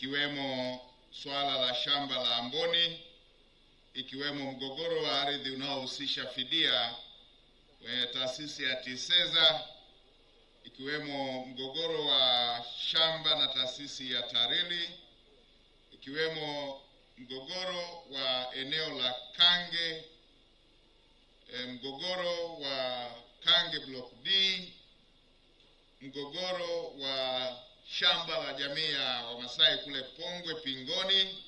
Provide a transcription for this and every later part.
ikiwemo swala la shamba la Amboni, ikiwemo mgogoro wa ardhi unaohusisha fidia kwenye taasisi ya TISEZA, ikiwemo mgogoro wa shamba na taasisi ya TARIRI, ikiwemo mgogoro wa eneo la Kange, mgogoro wa Kange Block D, mgogoro wa shamba la jamii ya Wamasai kule Pongwe Pingoni,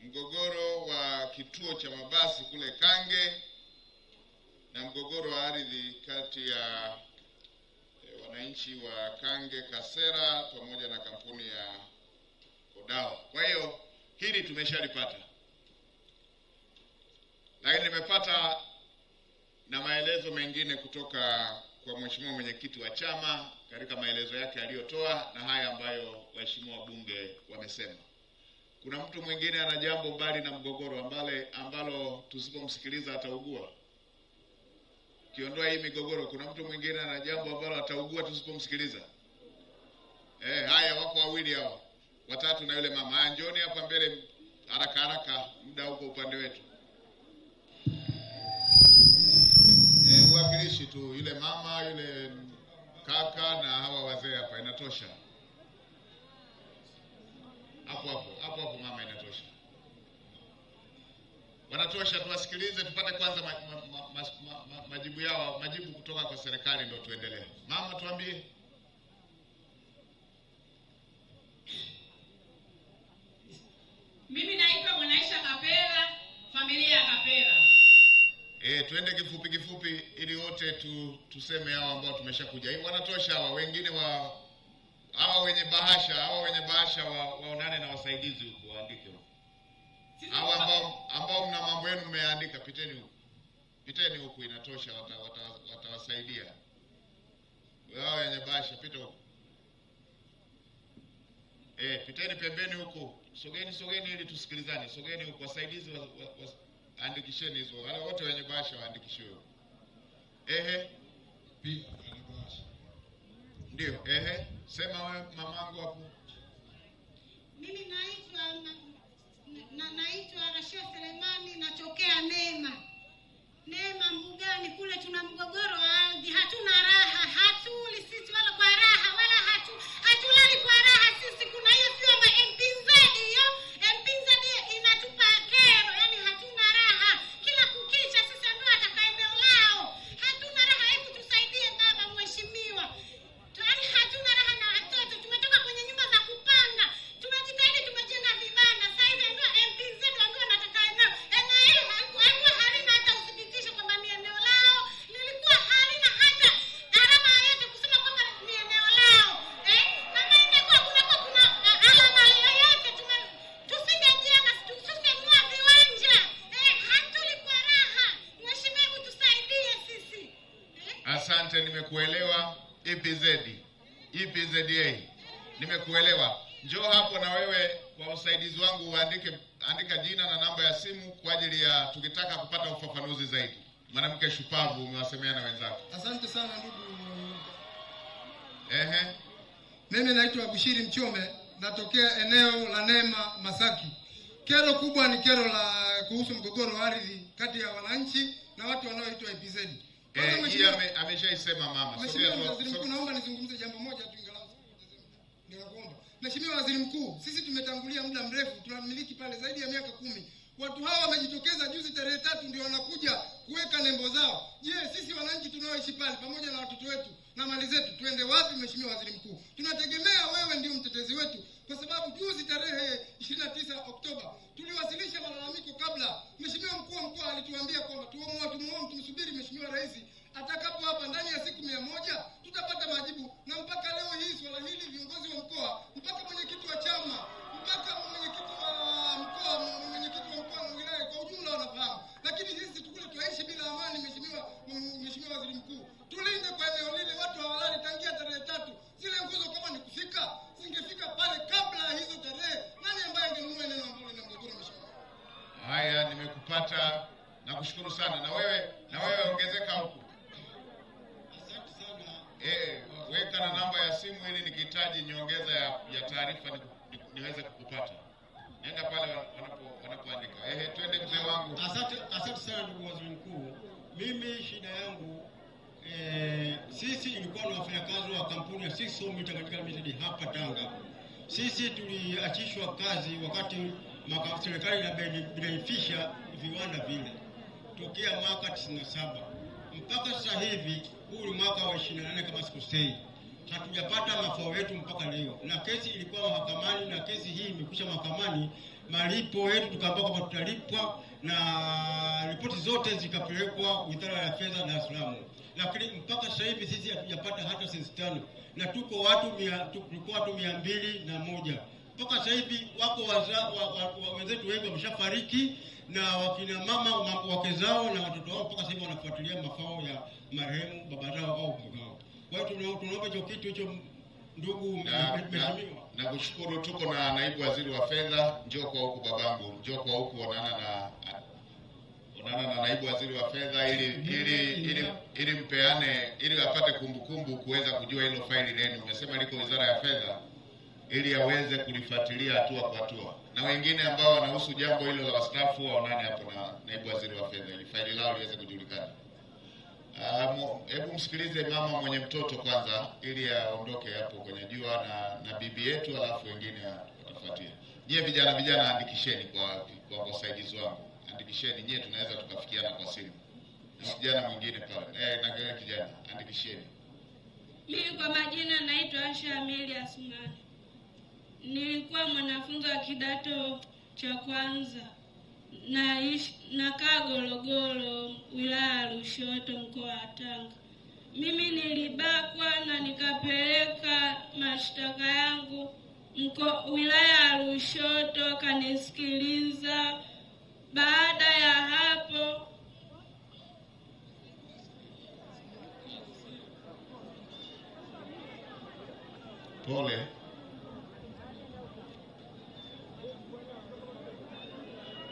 mgogoro wa kituo cha mabasi kule Kange, na mgogoro wa ardhi kati ya wananchi wa Kange Kasera pamoja na kampuni ya Kodao. Kwa hiyo hili tumeshalipata, lakini nimepata na maelezo mengine kutoka kwa mheshimiwa mwenyekiti wa chama katika maelezo yake aliyotoa na haya ambayo waheshimiwa wabunge wamesema. Kuna mtu mwingine ana jambo mbali na mgogoro ambalo tusipomsikiliza ataugua? Kiondoa hii migogoro, kuna mtu mwingine ana jambo ambalo ataugua tusipomsikiliza? Haya, wako wawili hao, watatu na yule mama. Haya, njoni hapa mbele haraka haraka, muda uko upande wetu. Uwakilishi tu, yule mama, yule kaka na hawa wazee hapa, inatosha. Hapo mama, inatosha. Wanatosha, tuwasikilize tupate kwanza majibu yao, majibu kutoka kwa serikali ndio tuendelee. Mama, tuambie. Mimi naitwa Mwanaisha Kapela, familia ya Kapela. Tuende kifupi ili wote tuseme hao ambao tumeshakuja. Hivi wanatosha hawa, wengine hawa wenye bahasha waonane na wasaidizi huko, waandike huko. Hawa ambao mna mambo yenu mmeandika, piteni huko, inatosha, watawasaidia. Wao wenye bahasha pita huko. Piteni pembeni huko. Sogeni ili tusikilizane. Sogeni huko, wasaidizi andikisheni hizo. Wale wote wenye bahasha waandikishiwe. Ndio, sema wewe mamangu hapo. Mimi naitwa Rashia Selemani, natokea Neema Mbugani. Kule tuna mgogoro wa ardhi, hatuna raha, hatuli sisi wala kwa raha, wala hatulali kwa raha sisi. Kuna hiyo sio MPZ, hiyo MPZ inatupa kero, yani hatuna raha. Kila kukicha sisi ndio ataka eneo lao. Hatuna raha, hebu tusaidie baba mheshimiwa. Yaani hatuna raha na watoto. Tumetoka kwenye nyumba za kupanga. Tunajitahidi tumejenga vibanda. Sasa hivi ndio MPZ ndio wanataka eneo. Eneo hilo halina hata uthibitisho kwamba ni eneo lao. Lilikuwa halina hata alama yoyote kusema kwamba ni eneo lao. Kama ingekuwa kuna alama yoyote tusingejenga, tusingenunua viwanja. Hatuli kwa raha. Mheshimiwa, hebu tusaidie sisi. Asante, nimekuelewa. EPZA. Nimekuelewa. Njoo hapo na wewe kwa usaidizi wangu andika jina na namba ya simu kwa ajili ya tukitaka kupata ufafanuzi zaidi. Mwanamke shupavu, umewasemea na wenzako. Asante sana ndugu. Mimi naitwa Bushiri Mchome, natokea eneo la Neema Masaki. Kero kubwa ni kero la kuhusu mgogoro wa ardhi kati ya wananchi na watu wanaoitwa EPZ. Hii ameshaisema mama. Mheshimiwa Waziri Mkuu, naomba nizungumze jambo moja tu ingalau ninakuomba. Mheshimiwa Waziri Mkuu, sisi tumetangulia muda mrefu, tunamiliki pale zaidi ya miaka 10. Watu hawa wamejitokeza juzi tarehe 3 ndio wanakuja kuweka nembo zao. Je, sisi wananchi tunaoishi pale pamoja na watoto wetu na mali zetu tuende wapi? Mheshimiwa Waziri Mkuu, tunategemea wewe ndio mtetezi wetu, kwa sababu juzi tarehe 29 Oktoba tuliwasilisha malalamiko kabla. Mheshimiwa mkuu wa mkoa alituambia kwamba tumsubiri Mheshimiwa Rais atakapo hapa ndani ya siku 100 tutapata majibu, na mpaka leo hii swala hili viongozi wa mkoa, mpaka mwenyekiti wa chama, mpaka mwenyekiti wa mkoa na wilaya kwa ujumla wanafahamu. Lakini sisi tukule tuishi bila amani. Mheshimiwa Waziri Mkuu, tulinde kwa eneo lile, watu hawalali tangia tarehe 3. Zile nguzo kama ni kufika, zingefika pale kabla hizo tarehe. Nani ambaye angenunua neno ambalo lina mgogoro? Mheshimiwa. Haya, nimekupata. Nakushukuru sana. Na wewe ongezeka huko. Asante sana. Weka na namba ya simu ili nikihitaji nyongeza ya taarifa niweze kukupata. Nenda pale wanapoandika. Twende mzee wangu. Asante sana ndugu waziri mkuu. Mimi shida yangu sisi ilikuwa ni wafanyakazi wa kampuni ya Sixo Technical Limited hapa Tanga. Sisi tuliachishwa kazi wakati serikali inabenefisha viwanda vile tokea mwaka 97 mpaka sasa hivi. Huu ni mwaka wa 28 kama sikosei. Hatujapata mafao yetu mpaka leo, na kesi ilikuwa mahakamani, na kesi hii imekwisha mahakamani. Malipo yetu tukaambiwa kwamba tutalipwa, na ripoti zote zikapelekwa Wizara ya Fedha Dar es Salaam, lakini mpaka sasa hivi sisi hatujapata hata senti 5, na tulikuwa watu 201. Mpaka sasa hivi wako wenzetu wengi wameshafariki, na wakina mama wake zao na watoto wao mpaka sasa hivi wanafuatilia mafao ya marehemu baba zao au baba zao. Kwa hiyo tunaomba hicho kitu hicho, ndugu mheshimiwa. Na kushukuru. Tuko na naibu waziri wa fedha. Njoo kwa huku babangu, njoo kwa huku, onana na naibu waziri wa fedha ili mpeane, ili apate kumbukumbu kuweza kujua hilo faili lenu. Umesema liko Wizara ya Fedha, ili aweze kulifuatilia hatua kwa hatua, na wengine ambao wanahusu jambo hilo la wastaafu waonane hapo na naibu waziri wa fedha ili faili lao liweze kujulikana. Hebu msikilize mama mwenye mtoto kwanza ili aondoke hapo kwenye jua na bibi yetu, alafu wengine watafuatia. Nyie vijana andikisheni kwa wasaidizi wangu. Andikisheni nyie, tunaweza tukafikiana kwa simu. Na kijana mwingine pale. Na kijana andikisheni. Mimi kwa majina naitwa Asha Amelia Asmani. Nilikuwa mwanafunzi wa kidato cha kwanza. Nakaa Gologolo, wilaya ya Lushoto, mkoa wa Tanga. Mimi nilibakwa na nikapeleka mashtaka yangu wilaya ya Lushoto, kanisikiliza. Baada ya hapo pole.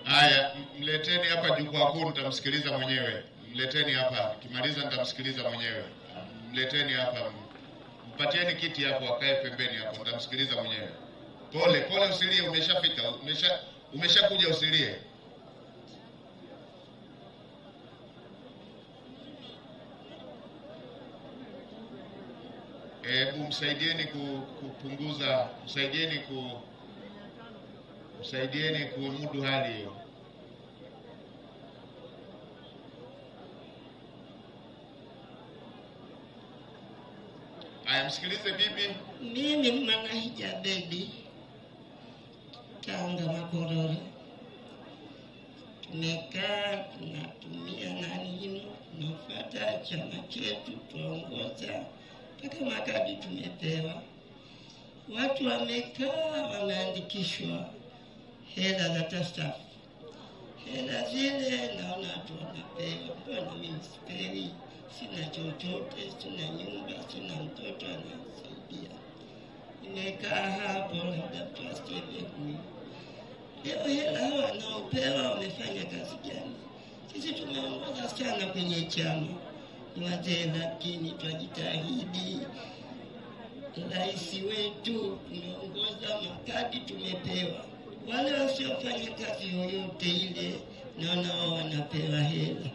Haya, mleteni hapa jukwaa kuu, nitamsikiliza mwenyewe. Mleteni hapa, kimaliza nitamsikiliza mwenyewe. Mleteni hapa, mpatieni kiti hapo, akae pembeni hapo, nitamsikiliza mwenyewe. Pole, usilie, umeshafika. Umeshakuja, usilie. Hebu msaidieni kupunguza, msaidieni kumudu hali hiyo. Haya, msikilize bibi. Mimi ni Manahija Bedi, Tanga Makorora. Tumekaa tunatumia tunafuata chama chetu, tuongoza mpaka makadi tumepewa. Watu wamekaa wameandikishwa hela za tastafu. Hela zile naona watu wanapewa, mbona mimi sipewi? Sina chochote, sina nyumba, sina mtoto anasaidia. Nimekaa hapo labda mtu asikie huyu. Leo hela hawa wanaopewa wamefanya kazi gani? Sisi tumeongoza sana kwenye chama, ni wazee, lakini twajitahidi. Rais wetu tumeongoza, makadi tumepewa. Wale wasiofanya kazi yoyote ile naona wao wanapewa hela.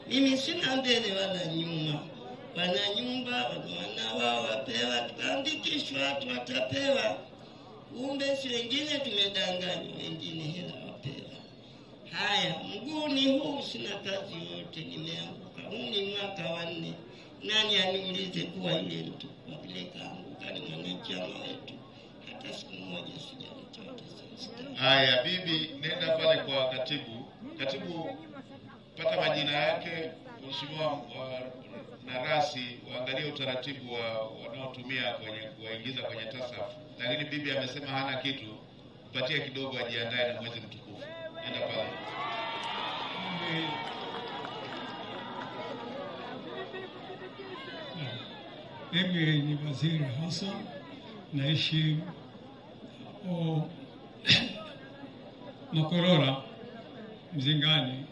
Mimi sina mbele wala nyuma. Wana nyumba, wana wao wapewa, tukaandikishwa watu watapewa. Kumbe si wengine tumedanganywa, wengine hela wapewa. Haya, mguuni huu sina kazi yoyote, nimeanguka. Huu ni mwaka wa 4. Nani aniulize kuwa yule mtu kwa vile kaanguka ni mwanachama wetu? Hata siku moja sijalitoa sasa. Haya bibi, nenda pale kwa katibu. Katibu, pata majina yake, mheshimiwa na rasi, waangalie utaratibu wanaotumia kuwaingiza kwenye tasafu. Lakini bibi amesema hana kitu, mpatie kidogo ajiandae na mwezi mtukufu. Nenda pale. Mimi ni Waziri Hassan, naishi Makorora Mzingani.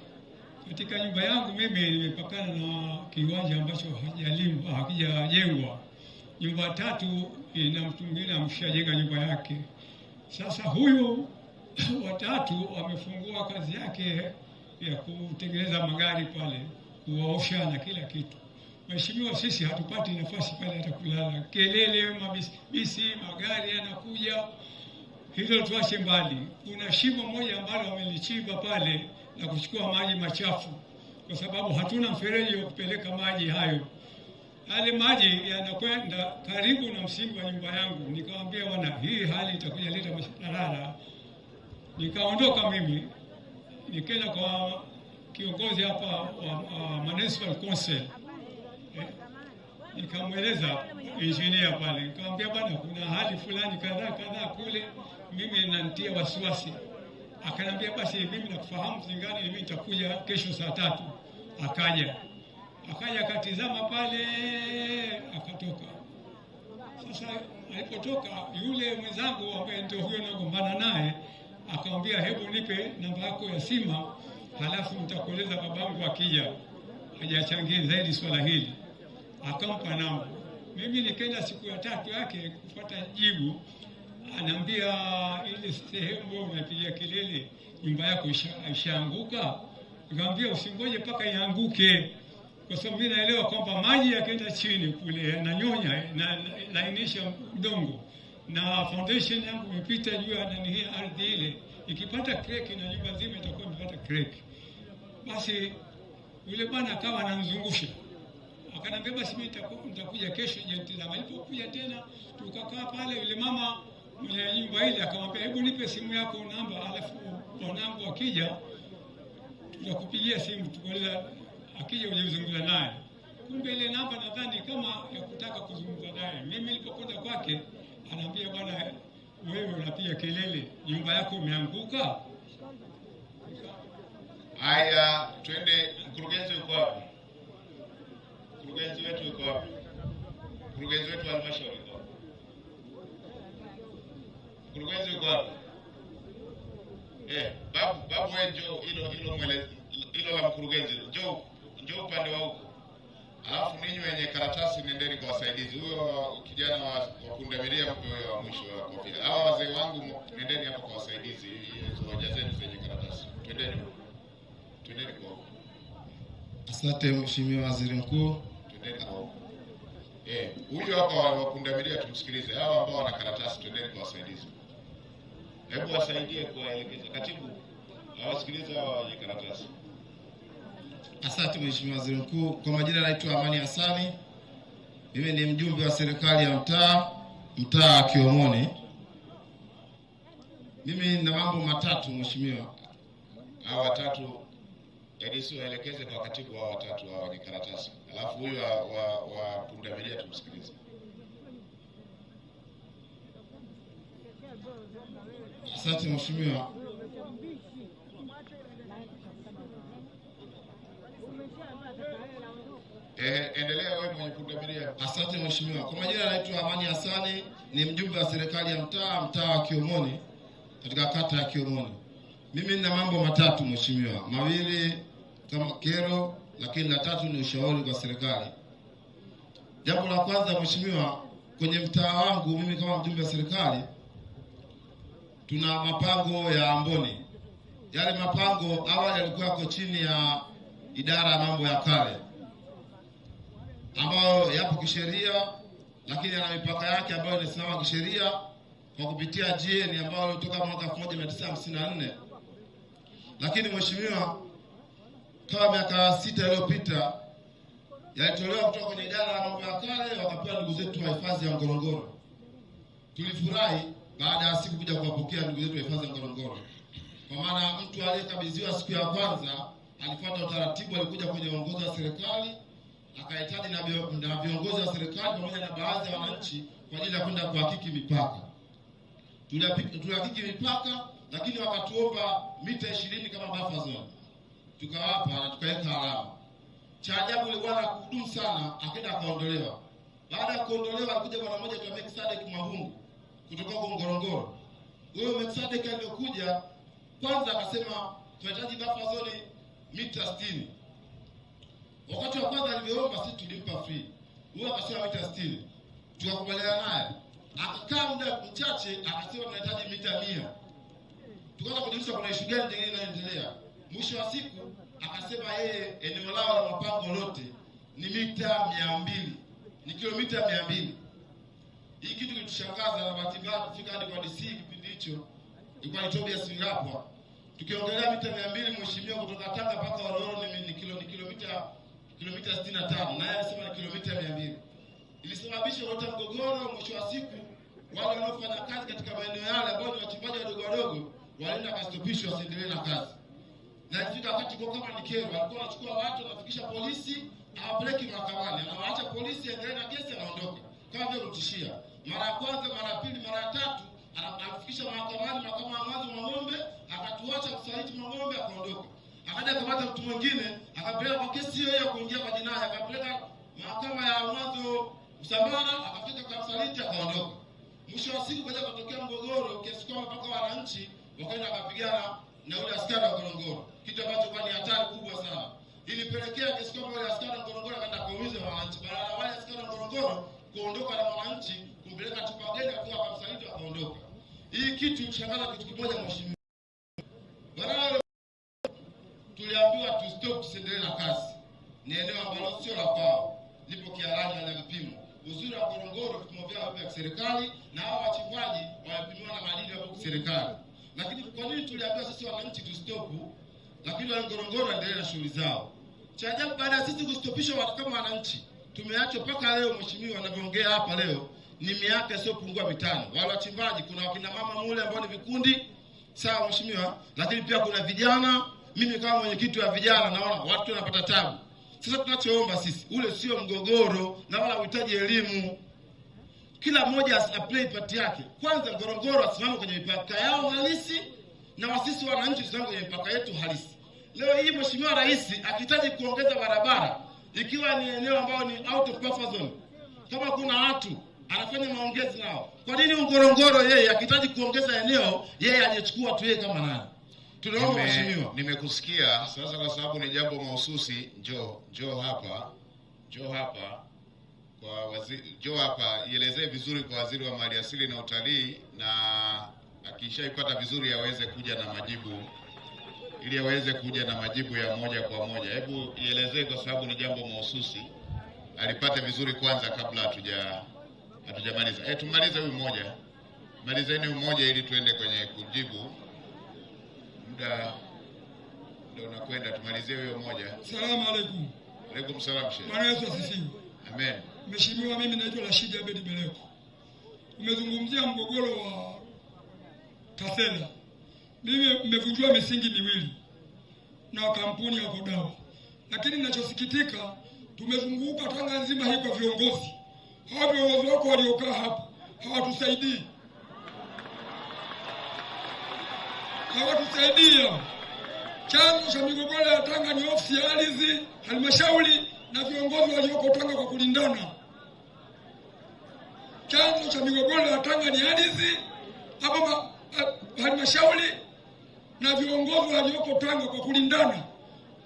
Katika nyumba yangu mimi nimepakana na kiwanja ambacho hakijajengwa. Nyumba 3 na mtu mwingine ameshajenga nyumba yake. Sasa huyu watatu amefungua kazi yake ya kutengeneza magari pale, kuwaosha na kila kitu. Mheshimiwa, sisi hatupati nafasi pale hata kulala, kelele, mabisi, magari yanakuja. Hilo tuache mbali. Kuna shimo moja ambalo wamelichimba pale la kuchukua maji machafu, kwa sababu hatuna mfereji wa kupeleka maji hayo. Yale maji yanakwenda karibu na msingi wa nyumba yangu. Nikamwambia bwana, hii hali itakuja leta madhara. Nikaondoka mimi, nikaenda kwa kiongozi hapa wa Municipal Council. Nikamweleza engineer pale, nikamwambia bwana, kuna hali fulani kadhaa kule, mimi inanitia wasiwasi. Akaniambia basi mimi nakufahamu Zingani, mimi nitakuja kesho saa 3. Akaja akatizama pale, akatoka. Sasa alipotoka yule mwenzangu ambaye ndio huyo nagombana naye, akamwambia hebu nipe namba yako ya simu, halafu nitakueleza babangu akija hajachangia zaidi swala hili. Akampa namba. Mimi nikaenda siku ya 3 yake kufuata jibu, anambia ile sehemu unapigia kelele nyumba yako ishaanguka. Nikamwambia usingoje mpaka ianguke, kwa sababu mimi naelewa kwamba maji yakienda chini kule yananyonya na lainisha udongo, na foundation yangu imepita juu ya hii ardhi ile, ikipata crack na nyumba nzima itakuwa imepata crack. Basi yule bwana akawa ananizungusha, akaniambia basi mimi nitakuja kesho nitazama. Alipokuja tena tukakaa pale, yule mama mwenye nyumba ile akamwambia hebu nipe simu yako namba, alafu mwanangu akija tutakupigia simu tukueleza, akija ujizungumza naye. Kumbe ile namba nadhani kama ya kutaka kuzungumza naye. Mimi nilipokwenda kwake anaambia bwana, wewe unapiga kelele, nyumba yako imeanguka. Haya, twende. Mkurugenzi yuko wapi? Mkurugenzi wetu yuko wapi? Mkurugenzi wetu wa halmashauri yuko wapi? Mkurugenzi yuko wapi? Babu wewe njoo, hilo la mkurugenzi. Njoo upande wa huko. Alafu ninyi wenye karatasi nendeni kwa wasaidizi. Huyo kijana wa pundamilia mpe wa mwisho wa kofia. Hawa wazee wangu nendeni hapa kwa wasaidizi, hizo hoja zenu zenye karatasi. Twendeni kwa huko. Asante Mheshimiwa Waziri Mkuu. Twendeni kwa huko. Huyo hapa wa pundamilia tumsikilize. Hawa ambao wana karatasi twendeni kwa wasaidizi. Hebu wasaidie kuwaelekeza. Katibu, awasikilize hawa wenye karatasi. Asante Mheshimiwa Waziri Mkuu. Kwa majina naitwa Amani Hassani. Mimi ni mjumbe wa serikali ya mtaa Kiomoni. Mimi nina mambo matatu Mheshimiwa. Hao watatu Edisi waelekeze kwa katibu, hao watatu hao wenye karatasi. Alafu huyu wa pundamilia tumsikilize. Asante Mheshimiwa. Endelea wewe mwenye pundamilia. Asante Mheshimiwa. Kwa majina naitwa Amani Hassani, ni mjumbe wa serikali ya mtaa wa Kiomoni katika kata ya Kiomoni. Mimi nina mambo matatu Mheshimiwa. Mawili kama kero, lakini la tatu ni ushauri kwa serikali. Jambo la kwanza Mheshimiwa, kwenye mtaa wangu mimi kama mjumbe wa serikali tuna mapango ya Amboni. Yale mapango awali yalikuwa yako chini ya idara ya mambo ya kale, ambayo yapo kisheria, lakini yana mipaka yake ambayo inasimama kisheria kwa kupitia GN ambayo ilitoka mwaka 1954. Lakini Mheshimiwa, kama miaka 6 iliyopita yalitolewa kutoka kwenye idara ya mambo ya kale wakapewa ndugu zetu wa hifadhi ya Ngorongoro. Tulifurahi baada ya siku kuja kuwapokea ndugu zetu wa hifadhi ya Ngorongoro, kwa maana mtu aliyekabidhiwa siku ya kwanza alifuata utaratibu, alikuja kwenye uongozi wa serikali, akahitaji na viongozi wa serikali pamoja na baadhi ya wananchi kwa ajili ya kwenda kuhakiki mipaka. Tulihakiki mipaka, lakini wakatuomba mita 20 kama buffer zone. Tukawapa na tukaweka alama. Cha ajabu ile bwana kudumu sana, akaenda akaondolewa. Baada ya kuondolewa alikuja bwana mmoja tu Meksadek Mahungu kutoka kwa Ngorongoro. Huyo Meksadek alikuja kwanza akasema tunahitaji buffer zone mita 60. Wakati wa kwanza alivyoomba sisi tulimpa free. Huyo akasema mita 60. Tukakubaliana naye. Akakaa muda mchache akasema tunahitaji mita mita 100. Tukaanza kujiuliza kuna issue gani nyingine inaendelea. Mwisho wa siku akasema yeye eneo lao la mapango lote ni mita 200. Ni kilomita 200. Hii kitu kilitushangaza na bahati mbaya kufika hadi kwa DC kipindi hicho. Ilikuwa ni Tobias Ngapwa. Tukiongelea mita 200 mheshimiwa kutoka Tanga mpaka Waroro ni kilomita 65 na yeye alisema ni kilomita 200. Ilisababisha wote mgogoro. Mwisho wa siku wale wanaofanya kazi katika maeneo yale ambao ni wachimbaji wadogo wadogo walienda kastopishwa wasiendelee na kazi. Na ifika wakati kwa kama ni kero walikuwa wanachukua watu wanafikisha polisi, hawapeleki mahakamani, anawaacha polisi endelee na kesi, anaondoka kama vile kutishia. Mara ya kwanza, mara ya pili, mara ya tatu anafikisha mahakamani, mahakama ya mwanzo Mang'ombe, akatuacha kusaliti Mang'ombe, akaondoka. Akaja kamata mtu mwingine, akapeleka kwa kesi hiyo ya kuingia kwa jinai, akapeleka mahakama ya mwanzo Msambara, akafika kwa kusaliti, akaondoka. Mwisho wa siku kaja kutokea mgogoro kiasi kwamba mpaka wananchi wakaenda wakapigana na yule askari wa Ngorongoro, kitu ambacho kwa ni hatari kubwa sana. Ilipelekea kiasi kwamba yule askari wa Ngorongoro akaenda kuumiza wananchi, baada ya wale askari wa Ngorongoro kuondoka na wananchi kumpeleka Chupageni akiwa akamsaliti akaondoka. Hii kitu ilishangaza kitu kimoja mheshimiwa. Baada tuliambiwa tu stop, tusiendelee na kazi. Ni eneo ambalo sio la kwao, lipo Kiarani na vipimo. Uzuri wa Ngorongoro vipimo vyao vya serikali na hao wachimbaji wanapimiwa na madini ya serikali. Lakini kwa nini tuliambiwa sisi wananchi tu stop, lakini wale Ngorongoro waendelee na shughuli zao? Cha ajabu, baada ya sisi kustopishwa watu kama wananchi, tumeachwa mpaka leo mheshimiwa anavyoongea hapa leo ni miaka isiyopungua 5. Wale wachimbaji kuna wakina mama mule ambao ni vikundi, sawa mheshimiwa, lakini pia kuna vijana. Mimi kama mwenyekiti wa vijana naona watu wanapata tabu. Sasa tunachoomba sisi, ule sio mgogoro na wala uhitaji elimu. Kila mmoja apply part yake. Kwanza Ngorongoro asimame kwenye mipaka yao halisi na wasisi wananchi tusimame kwenye mipaka yetu halisi. Leo hii mheshimiwa rais akihitaji kuongeza barabara ikiwa ni eneo ambalo ni out of buffer zone, kama kuna watu anafanya maongezi nao, kwa nini Ngorongoro yeye akihitaji kuongeza eneo yeye ajechukua tu yeye kama nani? Tunaomba mheshimiwa. Nimekusikia sasa, kwa sababu ni jambo mahususi. Njoo hapa kwa waziri, njoo hapa ielezee vizuri kwa waziri wa maliasili na utalii, na akishaipata vizuri aweze kuja na majibu, ili aweze kuja na majibu ya moja kwa moja. Hebu ielezee kwa sababu ni jambo mahususi, alipate vizuri kwanza kabla hatujamaliza. Tumalize huyu mmoja, malizeni huyu mmoja ili tuende kwenye kujibu. Muda ndio unakwenda, tumalizie huyo mmoja. Asalamu alaykum. Alaykum salaam sheikh. Bwana Yesu asifiwe. Amen. Mheshimiwa, mimi naitwa Rashid Abedi Beleko. Umezungumzia mgogoro wa Kasela. Mimi nimevunjwa misingi miwili na kampuni ya Kodawa. Lakini ninachosikitika, tumezunguka Tanga nzima hii kwa viongozi. Hao viongozi wako waliokaa hapo hawatusaidii. Hawatusaidia. Chanzo cha migogoro ya Tanga ni ofisi ya ardhi, halmashauri na viongozi walioko Tanga kwa kulindana. Chanzo cha migogoro ya Tanga ni ardhi, hapa halmashauri na viongozi walioko Tanga kwa kulindana.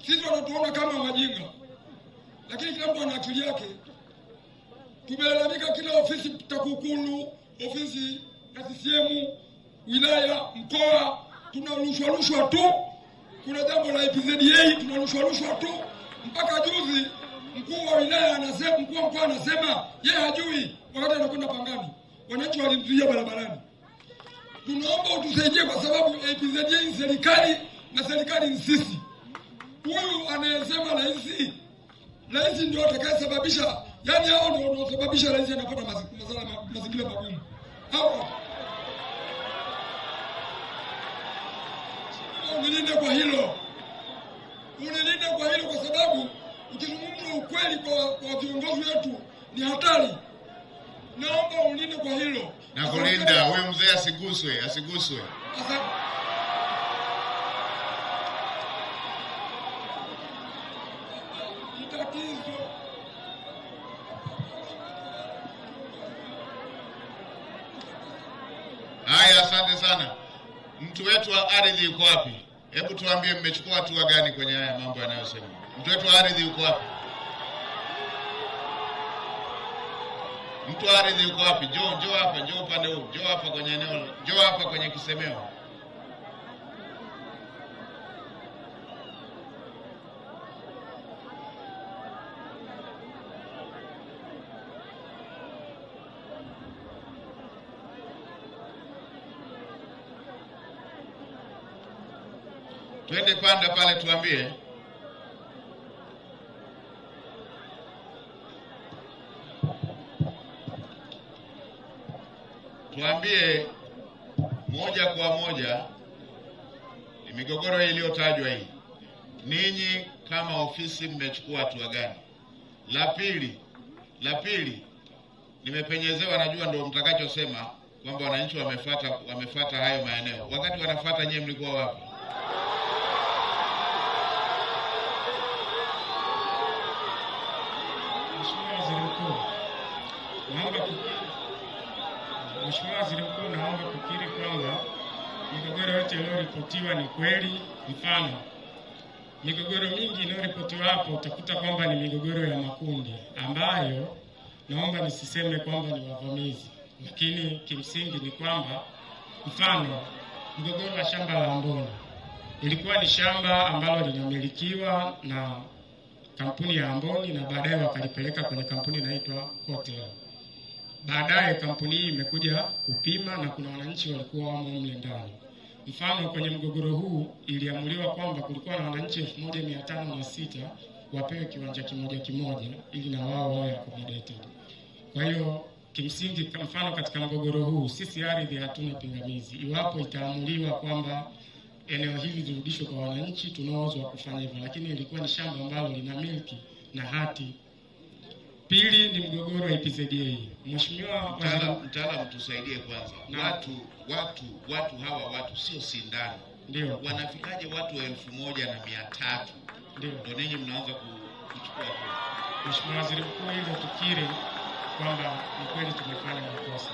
Sisi wanatuona kama wajinga, lakini kila mtu ana akili yake. Tumelalamika kila ofisi, TAKUKURU, ofisi ya CCM, wilaya, mkoa, tunarushwa tu. Kuna jambo la EPZA tunarushwa tu. Mpaka juzi mkuu wa wilaya anasema, mkuu wa mkoa anasema yeye hajui, wakati anakwenda Pangani wananchi walimzuia barabarani. Tunaomba utusaidie kwa sababu EPZA ni serikali na serikali ni sisi. Huyu anayesema rais ndio atakayesababisha, yani hao ndio wanaosababisha rais anapata mazingira magumu. Hao unilinde kwa hilo. Unilinde kwa hilo kwa sababu ukizungumza ukweli kwa viongozi wetu ni hatari. Naomba unilinde kwa hilo. Na kulinda huyo mzee asiguswe. Haya, asante sana. Mtu wetu wa ardhi yuko wapi? Hebu tuambie mmechukua hatua gani kwenye haya mambo yanayosema. Mtu wetu wa ardhi yuko wapi? Mtu wa ardhi yuko wapi? Njoo hapa, njoo upande huu, njoo hapa kwenye eneo, njoo hapa kwenye kisemeo. Twende panda pale tuambie. Tuambie moja kwa moja migogoro hii iliyotajwa hii. Ninyi kama ofisi mmechukua hatua gani? La pili nimepenyezewa, najua ndio mtakachosema kwamba wananchi wamefuata hayo maeneo. Wakati wanafuata nyewe mlikuwa wapi? Mheshimiwa Waziri Mkuu, naomba kukiri kwamba migogoro yote iliyoripotiwa ni kweli. Mfano, migogoro mingi iliyoripotiwa hapo utakuta kwamba ni migogoro ya makundi ambayo naomba nisiseme kwamba ni wavamizi, lakini kimsingi ni kwamba, mfano, mgogoro wa shamba la Amboni ilikuwa ni shamba ambalo linamilikiwa na kampuni ya Amboni na baadaye wakalipeleka kwenye kampuni inaitwa Hotel. Baadaye kampuni hii imekuja kupima na kuna wananchi walikuwa wamo mle ndani. Mfano, kwenye mgogoro huu iliamuliwa kwamba kulikuwa na wananchi 1506 wapewe kiwanja kimoja ili na wao wawe accommodated. Kwa hiyo kimsingi, mfano, katika mgogoro huu sisi ardhi hatuna pingamizi. Iwapo itaamuliwa kwamba eneo hili lirudishwe kwa wananchi, tunaozwa kufanya hivyo, lakini ilikuwa ni shamba ambalo lina miliki na hati. Pili ni mgogoro wa EPZA. Mheshimiwa mtaalamu, tusaidie kwanza. Watu hawa sio sindano. Ndio. Wanafikaje watu 1300? Ndio ninyi mnaanza kuchukua hapo. Mheshimiwa Waziri Mkuu, hilo tukiri kwamba ni kweli tumefanya makosa.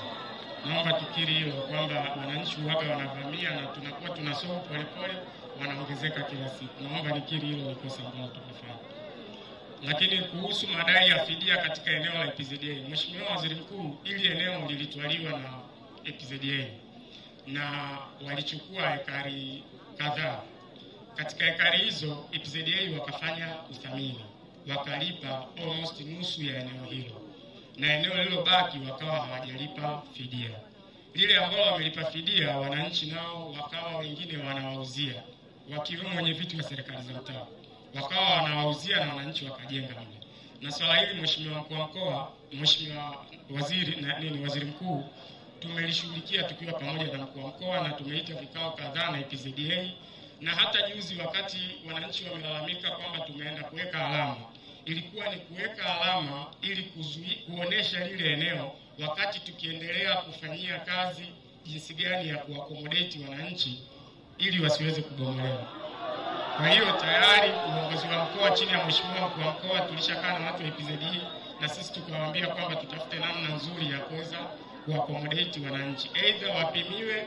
Naomba tukiri hilo kwamba wananchi waga wanavamia na tunakuwa tunasoma polepole, wanaongezeka kila siku. Naomba nikiri hilo ni kosa ambalo tumefanya. Lakini kuhusu madai ya fidia katika eneo la EPZA, Mheshimiwa Waziri Mkuu, ili eneo lilitwaliwa na EPZA na walichukua ekari kadhaa. Katika ekari hizo EPZA wakafanya uthamini, wakalipa almost nusu ya eneo hilo, na eneo lililobaki wakawa hawajalipa fidia. Lile ambalo wamelipa fidia, wananchi nao wakawa wengine wanawauzia, wakiwemo wenye viti wa serikali za mtaa wakawa wanawauzia na wananchi wakajenga mle. Na swala hili Mheshimiwa Mkuu wa Mkoa, Mheshimiwa Waziri Mkuu, tumelishughulikia tukiwa pamoja na Mkuu wa Mkoa na tumeita vikao kadhaa na EPZA, na hata juzi wakati wananchi wamelalamika kwamba tumeenda kuweka alama, ilikuwa ni kuweka alama ili kuonesha lile eneo, wakati tukiendelea kufanyia kazi jinsi gani ya kuakomodate wananchi ili wasiweze kubomolewa. Kwa hiyo tayari uongozi wa mkoa chini ya Mheshimiwa Mkuu wa Mkoa tulishakaa na watu wa EPZA na sisi tukawaambia kwamba tutafute namna nzuri ya kuweza kuakomodate wananchi. Aidha wapimiwe,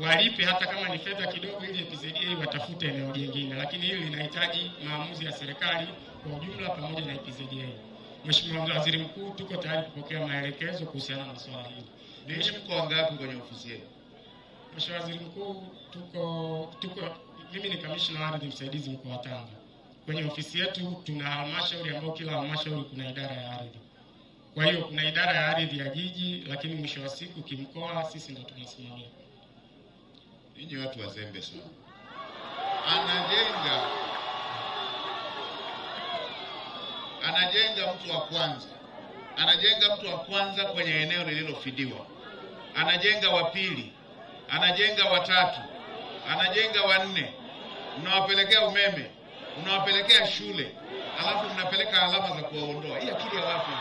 walipe hata kama ni fedha kidogo ili EPZA watafute eneo jingine, lakini hili linahitaji maamuzi ya serikali kwa ujumla pamoja na EPZA. Mheshimiwa Waziri Mkuu, tuko tayari kupokea maelekezo kuhusiana na swala hili. Ninyi mko wangapi kwenye ofisi yenu? Mheshimiwa Waziri Mkuu, mimi ni kamishna wa ardhi msaidizi mkoa wa Tanga. Kwenye ofisi yetu tuna halmashauri ambayo kila halmashauri kuna idara ya ardhi. Kwa hiyo kuna idara ya ardhi ya jiji, lakini mwisho wa siku kimkoa sisi ndio tunasimamia. Ninyi watu wazembe sana. Anajenga mtu wa kwanza kwenye eneo lililofidiwa. Anajenga wa pili, anajenga wa tatu, anajenga wa nne. Mnawapelekea umeme, mnawapelekea shule, alafu mnapeleka alama za kuwaondoa. Hii akili ya wapi?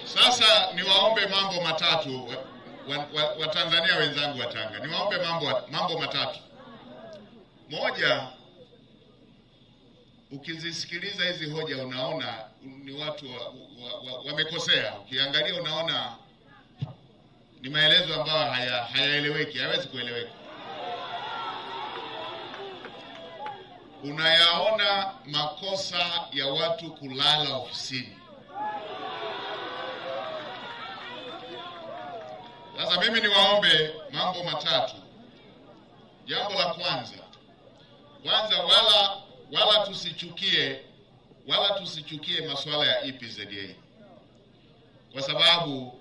Sasa niwaombe mambo matatu wa Tanzania wenzangu wa Tanga. Niwaombe mambo matatu. Moja, ukizisikiliza hizi hoja unaona ni watu wamekosea. Ukiangalia unaona ni maelezo ambayo hayaeleweki, hayawezi kueleweka. Unayaona makosa ya watu kulala ofisini. Sasa mimi niwaombe mambo matatu. Jambo la kwanza wala tusichukie masuala ya EPZA. Kwa sababu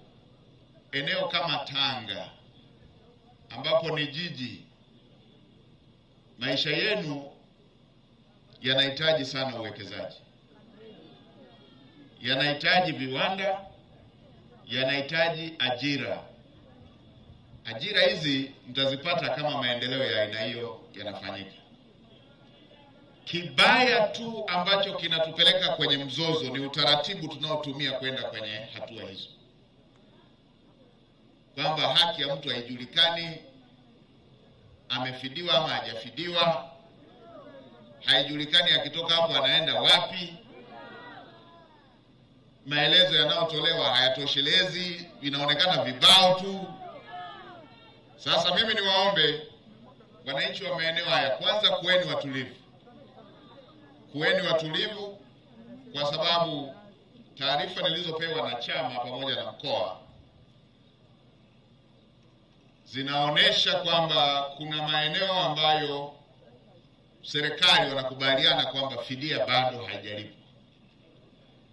eneo kama Tanga ambapo ni jiji, maisha yenu yanahitaji sana uwekezaji. Yanahitaji viwanda, yanahitaji ajira. Ajira hizi mtazipata kama maendeleo ya aina hiyo yanafanyika. Kibaya tu ambacho kinatupeleka kwenye mzozo ni utaratibu tunaotumia kwenda kwenye hatua hizo. Kwamba haki ya mtu haijulikani, amefidiwa ama hajafidiwa, haijulikani akitoka hapo anaenda wapi. Maelezo yanayotolewa hayatoshelezi, vinaonekana vibao tu. Sasa mimi niwaombe wananchi wa maeneo haya, kwanza kuweni watulivu. Kuweni watulivu kwa sababu taarifa nilizopewa na chama pamoja na mkoa zinaonesha kwamba kuna maeneo ambayo serikali wanakubaliana kwamba fidia bado haijalipwa.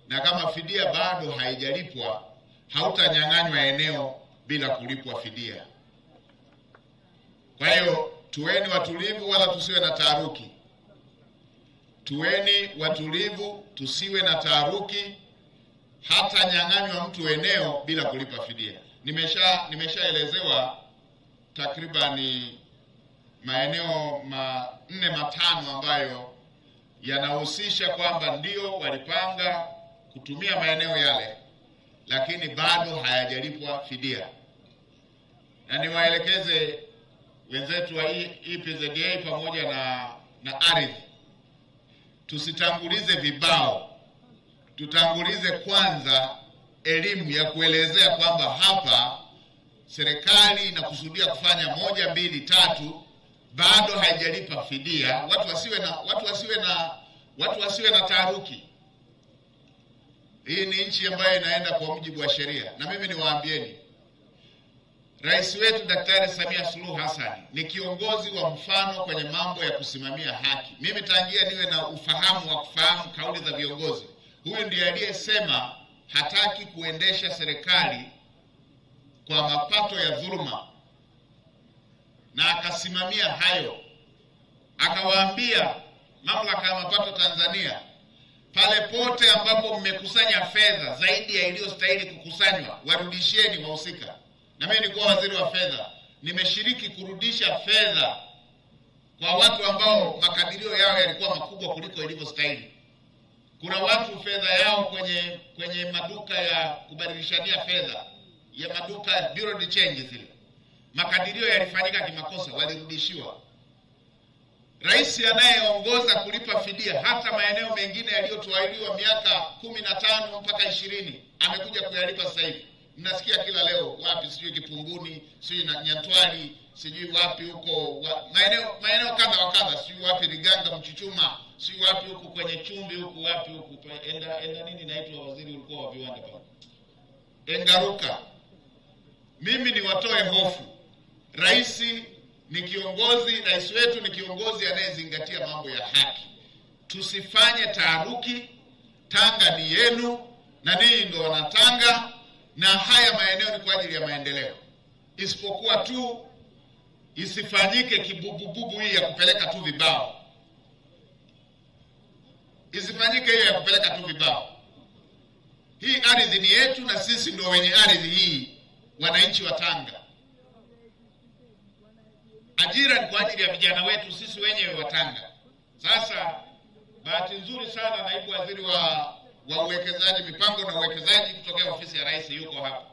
Na kama fidia bado haijalipwa, hautanyang'anywa eneo bila kulipwa fidia. Kwa hiyo tuweni watulivu wala tusiwe na taharuki. Tuweni watulivu, tusiwe na taharuki. Hata nyang'anywa mtu eneo bila kulipa fidia. Nimeshaelezewa takribani maeneo 4-5 ambayo yanahusisha kwamba ndio walipanga kutumia maeneo yale, lakini bado hayajalipwa fidia. Na niwaelekeze wenzetu wa EPZA pamoja na ardhi, tusitangulize vibao. Tutangulize kwanza elimu ya kuelezea kwamba hapa serikali inakusudia kufanya 1, 2, 3, bado haijalipa fidia. Watu wasiwe na taharuki. Hii ni nchi ambayo inaenda kwa mujibu wa sheria. Na mimi niwaambieni, Rais wetu Daktari Samia Suluhu Hassan ni kiongozi wa mfano kwenye mambo ya kusimamia haki. Mimi tangia niwe na ufahamu wa kufahamu kauli za viongozi, huyu ndiye aliyesema hataki kuendesha serikali kwa mapato ya dhuluma, na akasimamia hayo. Akawaambia mamlaka ya mapato Tanzania, pale pote ambapo mmekusanya fedha zaidi ya iliyostahili kukusanywa, warudisheni wahusika. Na mimi nilikuwa waziri wa fedha, nimeshiriki kurudisha fedha kwa watu ambao makadirio yao yalikuwa makubwa kuliko ilivyostahili. Kuna watu fedha yao kwenye maduka ya kubadilishania fedha, ya maduka bureau de change zile, makadirio yalifanyika kimakosa, walirudishiwa. Rais anayeongoza kulipa fidia hata maeneo mengine yaliyotoailiwa miaka 15 mpaka 20 amekuja kuyalipa sasa hivi. Mnasikia kila leo wapi, sijui Kipunguni, sijui na Nyantwali, sijui wapi huko maeneo kadha wa kadha, sijui wapi Riganga, Mchuchuma, sijui wapi huko kwenye Chumbi huko, wapi huko enda nini naitwa waziri ulikuwa wa viwanda pale, Engaruka. Mimi ni watoe hofu. Rais wetu ni kiongozi anayezingatia mambo ya haki. Tusifanye taharuki. Tanga ni yenu na ninyi ndio wanatanga, na haya maeneo ni kwa ajili ya maendeleo. Isipokuwa tu isifanyike kibubububu hii ya kupeleka tu vibao. Isifanyike hiyo ya kupeleka tu vibao. Hii ardhi ni yetu na sisi ndio wenye ardhi hii, wananchi wa Tanga. Ajira ni kwa ajili ya vijana wetu sisi wenyewe wa Tanga. Sasa bahati nzuri sana naibu waziri wa uwekezaji, mipango na uwekezaji kutoka ofisi ya rais yuko hapa.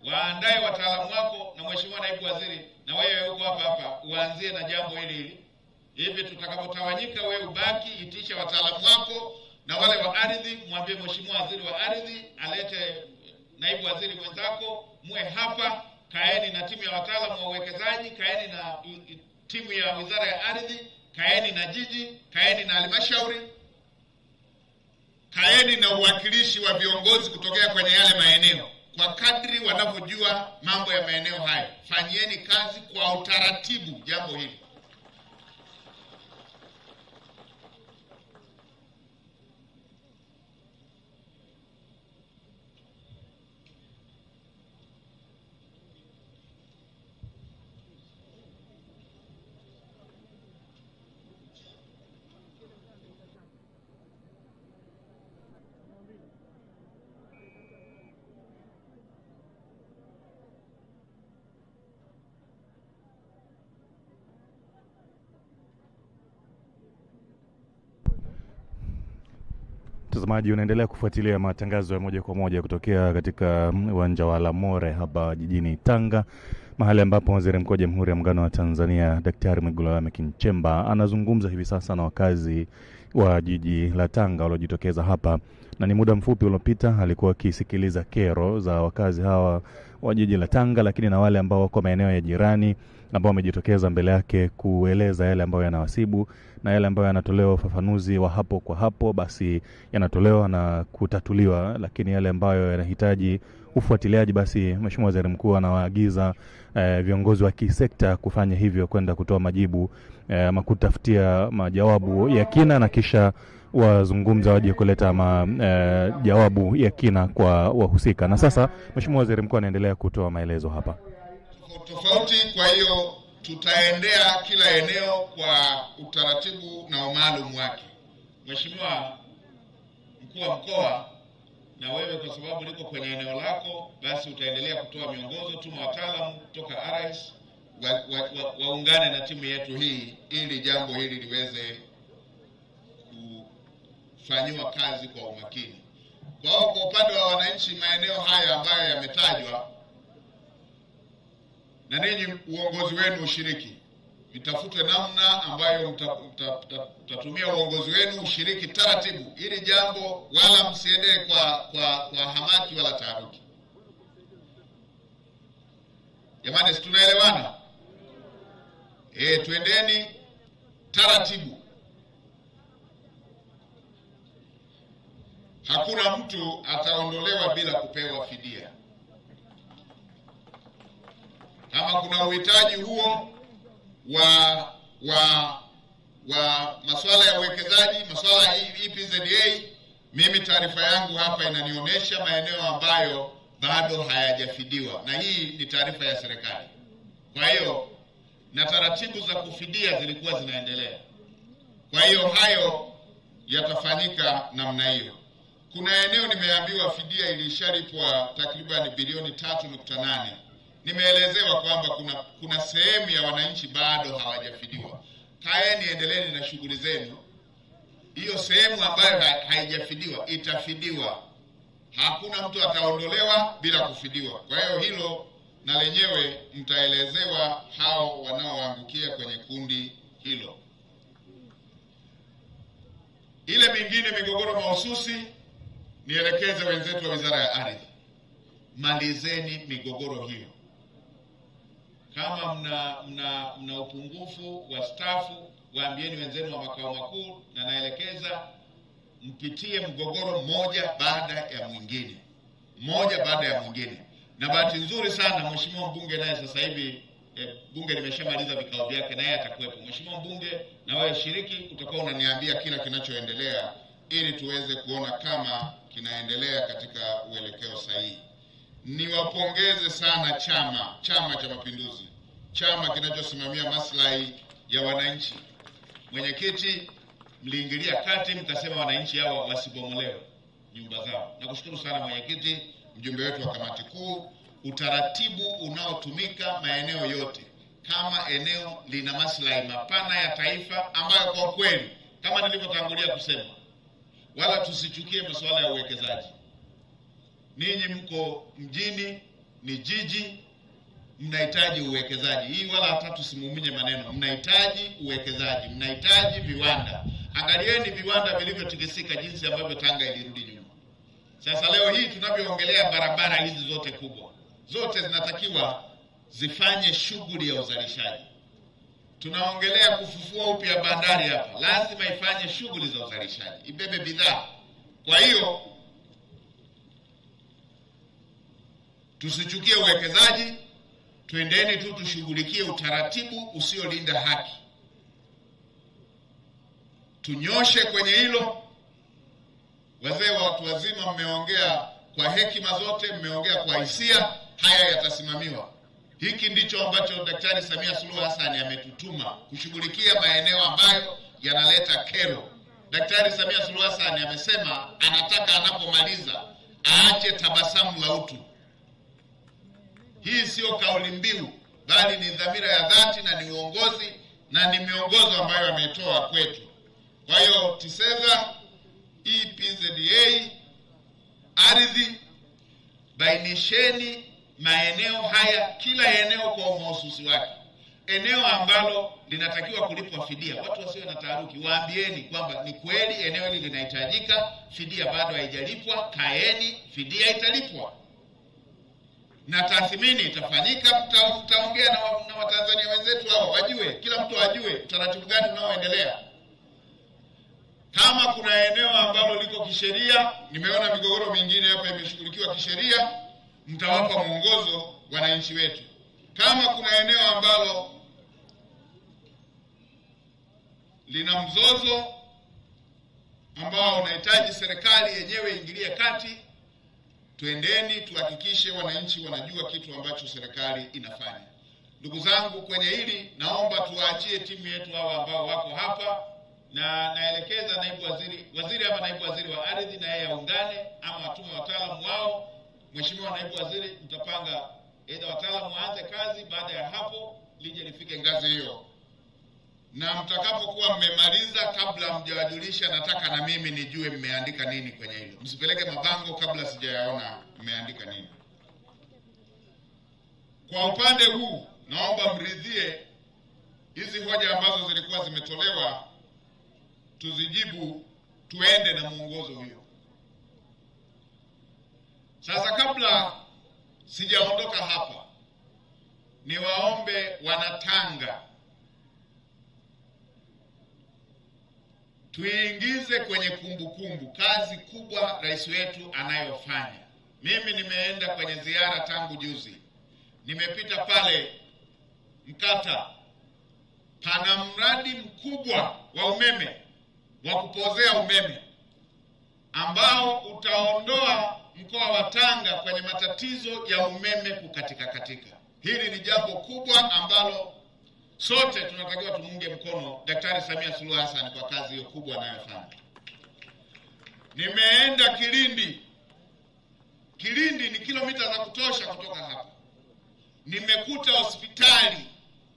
Waandae wataalamu wako, na mheshimiwa naibu waziri na wewe uko hapa uanzie na jambo hili Hivi tutakapotawanyika, wewe ubaki, itisha wataalamu wako na wale wa ardhi, mwambie mheshimiwa waziri wa ardhi alete naibu waziri mwenzako, muwe hapa, kaeni na timu ya wataalamu wa uwekezaji, kaeni na timu ya wizara ya ardhi, kaeni na jiji, kaeni na halmashauri, kaeni na uwakilishi wa viongozi kutokea kwenye yale maeneo. Kwa kadri wanavyojua mambo ya maeneo hayo, fanyieni kazi kwa utaratibu jambo hili. Mtazamaji, unaendelea kufuatilia matangazo ya moja kwa moja kutokea katika uwanja wa Lamore hapa jijini Tanga, mahali ambapo Waziri Mkuu wa Jamhuri ya Muungano wa Tanzania Daktari Mwigulu Lameck Nchemba anazungumza hivi sasa na wakazi wa jiji la Tanga waliojitokeza hapa, na ni muda mfupi uliopita alikuwa akisikiliza kero za wakazi hawa wa jiji la Tanga, lakini na wale ambao wako maeneo ya jirani ambao wamejitokeza mbele yake kueleza yale ambayo yanawasibu, na yale ambayo yanatolewa ufafanuzi wa hapo kwa hapo basi yanatolewa na kutatuliwa, lakini yale ambayo yanahitaji ufuatiliaji basi Mheshimiwa Waziri Mkuu anawaagiza viongozi wa kisekta kufanya hivyo, kwenda kutoa majibu ama kutafutia majawabu ya kina, na kisha wazungumza waje kuleta jawabu ya kina kwa wahusika. Na sasa Mheshimiwa Waziri Mkuu anaendelea kutoa maelezo hapa tofauti. Kwa hiyo tutaendea kila eneo kwa utaratibu na umaalum wake. Mheshimiwa Mkuu wa Mkoa, na wewe kwa sababu liko kwenye eneo lako, basi utaendelea kutoa miongozo. Tuma wataalamu kutoka RS waungane na timu yetu hii ili jambo hili liweze kufanywa kazi kwa umakini. Kwa upande wa wananchi, maeneo haya ambayo yametajwa, na ninyi uongozi wenu ushiriki, vitafute namna ambayo mtatumia uongozi wenu ushiriki taratibu, ili jambo wala msiende kwa hamaki wala taharuki. Jamani, si tunaelewana? Tuendeni taratibu. Hakuna mtu ataondolewa bila kupewa fidia. Kama kuna uhitaji huo wa masuala ya uwekezaji, masuala ya EPZA, mimi taarifa yangu hapa inanionyesha maeneo ambayo bado hayajafidiwa, na hii ni taarifa ya serikali. Kwa hiyo na taratibu za kufidia zilikuwa zinaendelea. Kwa hiyo hayo yatafanyika namna hiyo. Kuna eneo nimeambiwa fidia ilishalipwa takriban bilioni 3.8. Nimeelezewa kwamba kuna sehemu ya wananchi bado hawajafidiwa. Kaeni, endeleeni na shughuli zenu. Hiyo sehemu ambayo haijafidiwa itafidiwa. Hakuna mtu ataondolewa bila kufidiwa. Kwa hiyo hilo na lenyewe mtaelezewa hao wanaoangukia kwenye kundi hilo. Ile mingine migogoro mahususi, nielekeze wenzetu wa Wizara ya Ardhi, malizeni migogoro hiyo. Kama mna upungufu wa stafu, waambieni wenzenu wa makao makuu, na naelekeza mpitie mgogoro mmoja baada ya mwingine. Na bahati nzuri sana Mheshimiwa mbunge naye sasa hivi bunge limeshamaliza vikao vyake, naye atakuwepo. Mheshimiwa mbunge, na wewe shiriki, utakuwa unaniambia kila kinachoendelea ili tuweze kuona kama kinaendelea katika uelekeo sahihi. Niwapongeze sana Chama cha Mapinduzi, chama kinachosimamia maslahi ya wananchi. Mwenyekiti, mliingilia kati mkasema wananchi hao wasibomolewe nyumba zao. Nakushukuru sana mwenyekiti, mjumbe wetu wa kamati kuu. Utaratibu unaotumika maeneo yote, kama eneo lina maslahi mapana ya taifa ambayo kwa kweli kama nilivyotangulia kusema, wala tusichukie masuala ya uwekezaji. Ninyi mko mjini, ni jiji, mnahitaji uwekezaji. Hii wala hata tusimuminye maneno. Mnahitaji uwekezaji, mnahitaji viwanda. Angalieni viwanda vilivyotikisika jinsi ambavyo Tanga ilirudi nyuma. Sasa leo hii tunavyoongelea barabara hizi zote kubwa, zote zinatakiwa zifanye shughuli ya uzalishaji. Tunaongelea kufufua upya bandari hapa, lazima ifanye shughuli za uzalishaji, ibebe bidhaa. Kwa hiyo tusichukie uwekezaji, twendeni tu tushughulikie utaratibu usiolinda haki. Tunyoshe kwenye hilo. Wazee wa watu wazima, mmeongea kwa hekima zote, mmeongea kwa hisia, haya yatasimamiwa. Hiki ndicho ambacho Daktari Samia Suluhu Hassan ametutuma kushughulikia maeneo ambayo yanaleta kero. Daktari Samia Suluhu Hassan amesema anataka anapomaliza aache tabasamu la utu. Hii sio kauli mbiu, bali ni dhamira ya dhati na ni uongozi na ni miongozo ambayo ametoa kwetu. Kwa hiyo TISEZA, EPZA, ardhi, bainisheni maeneo haya, kila eneo kwa mahususi wake. Eneo ambalo linatakiwa kulipwa fidia, watu wasio na taharuki, waambieni kwamba ni kweli eneo hili linahitajika, fidia bado haijalipwa, kaeni, fidia italipwa. Na tathmini itafanyika, mtaongea na Watanzania wenzetu hao, wajue, kila mtu ajue utaratibu gani unaoendelea. Kama kuna eneo ambalo liko kisheria, nimeona migogoro mingine hapa imeshughulikiwa kisheria, mtawapa mwongozo wananchi wetu. Kama kuna eneo ambalo lina mzozo ambao unahitaji serikali yenyewe ingilie kati, twendeni tuhakikishe wananchi wanajua kitu ambacho serikali inafanya. Ndugu zangu, kwenye hili naomba tuwaachie timu yetu hawa ambao wako hapa, na naelekeza naibu waziri ama naibu waziri wa ardhi na yeye aungane ama watume wataalamu wao. Mheshimiwa naibu waziri, mtapanga aidha wataalamu waanze kazi, baada ya hapo lije lifike ngazi hiyo. Na mtakapokuwa mmemaliza, kabla mjawajulisha, nataka na mimi nijue mmeandika nini kwenye hilo. Msipeleke mabango kabla sijayaona mmeandika nini. Kwa upande huu naomba mridhie hizi hoja ambazo zilikuwa zimetolewa, tuzijibu, tuende na mwongozo huo. Sasa kabla sijaondoka hapa, niwaombe Wanatanga tuingize kwenye kumbukumbu kazi kubwa rais wetu anayofanya. Mimi nimeenda kwenye ziara tangu juzi, nimepita pale Mkata, pana mradi mkubwa wa umeme, wa kupozea umeme, ambao utaondoa mkoa wa Tanga kwenye matatizo ya umeme kukatika katika. Hili ni jambo kubwa ambalo sote tunatakiwa tumunge mkono Daktari Samia Suluhu Hassan kwa kazi hiyo kubwa anayofanya. Nimeenda Kilindi. Kilindi ni kilomita za kutosha kutoka hapa. Nimekuta hospitali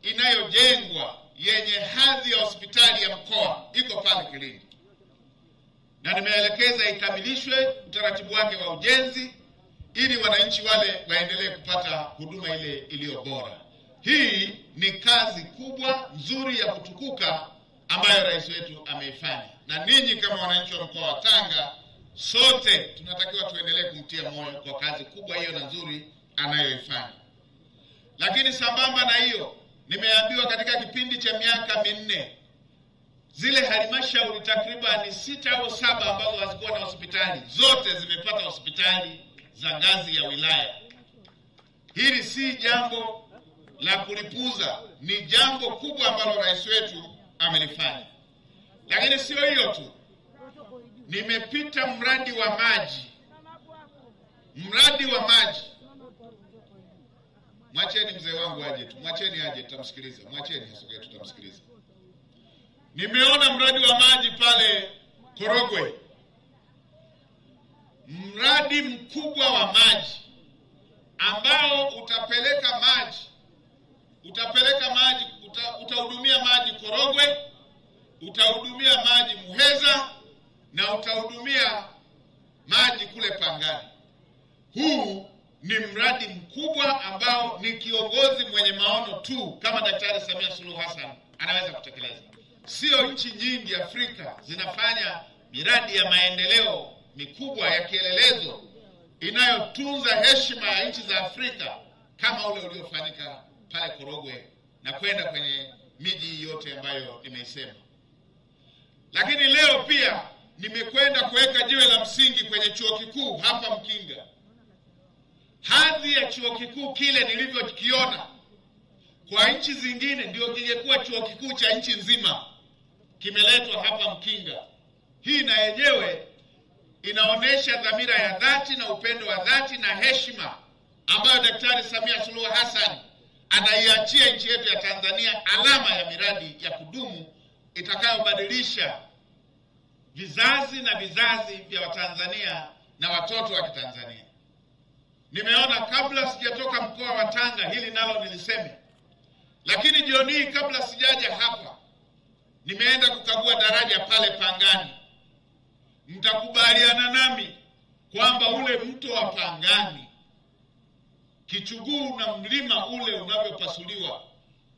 inayojengwa yenye hadhi ya hospitali ya mkoa iko pale Kilindi. Na nimeelekeza ikamilishwe utaratibu wake wa ujenzi ili wananchi wale waendelee kupata huduma ile iliyo bora. Hii ni kazi kubwa nzuri ya kutukuka ambayo rais wetu ameifanya. Na ninyi kama wananchi wa mkoa wa Tanga, sote tunatakiwa tuendelee kumtia moyo kwa kazi kubwa hiyo na nzuri anayoifanya. Lakini sambamba na hiyo, nimeambiwa katika kipindi cha miaka minne, zile halmashauri takriban 6 au 7 ambazo hazikuwa na hospitali, zote zimepata hospitali za ngazi ya wilaya. Hili si jambo la kulipuza, ni jambo kubwa ambalo rais wetu amelifanya. Lakini sio hiyo tu, nimepita mradi wa maji. Mradi wa maji, mwacheni mzee wangu aje tu, mwacheni aje, tutamsikiliza. Mwacheni asogee, tutamsikiliza. Nimeona mradi wa maji pale Korogwe, mradi mkubwa wa maji ambao utapeleka maji, utahudumia maji Korogwe, utahudumia maji Muheza na utahudumia maji kule Pangani. Huu ni mradi mkubwa ambao ni kiongozi mwenye maono tu kama Daktari Samia Suluhu Hassan anaweza kutekeleza. Sio nchi nyingi Afrika zinafanya miradi ya maendeleo mikubwa ya kielelezo inayotunza heshima ya nchi za Afrika kama ule uliofanyika pale Korogwe na kwenda kwenye miji yote ambayo nimeisema. Lakini leo pia nimekwenda kuweka jiwe la msingi kwenye chuo kikuu hapa Mkinga. Hadhi ya chuo kikuu kile nilivyokiona kwa nchi zingine ndio kingekuwa chuo kikuu cha nchi nzima, kimeletwa hapa Mkinga. Hii na yenyewe inaonesha dhamira ya dhati na upendo wa dhati na heshima ambayo Daktari Samia Suluhu Hassan anaiachia nchi yetu ya Tanzania, alama ya miradi ya kudumu itakayobadilisha vizazi na vizazi vya Watanzania na watoto wa Kitanzania. Nimeona kabla sijatoka mkoa wa Tanga, hili nalo niliseme, lakini jioni hii kabla sijaja hapa nimeenda kukagua daraja pale Pangani. Mtakubaliana nami kwamba ule mto wa Pangani, Kichuguu na mlima ule unavyopasuliwa,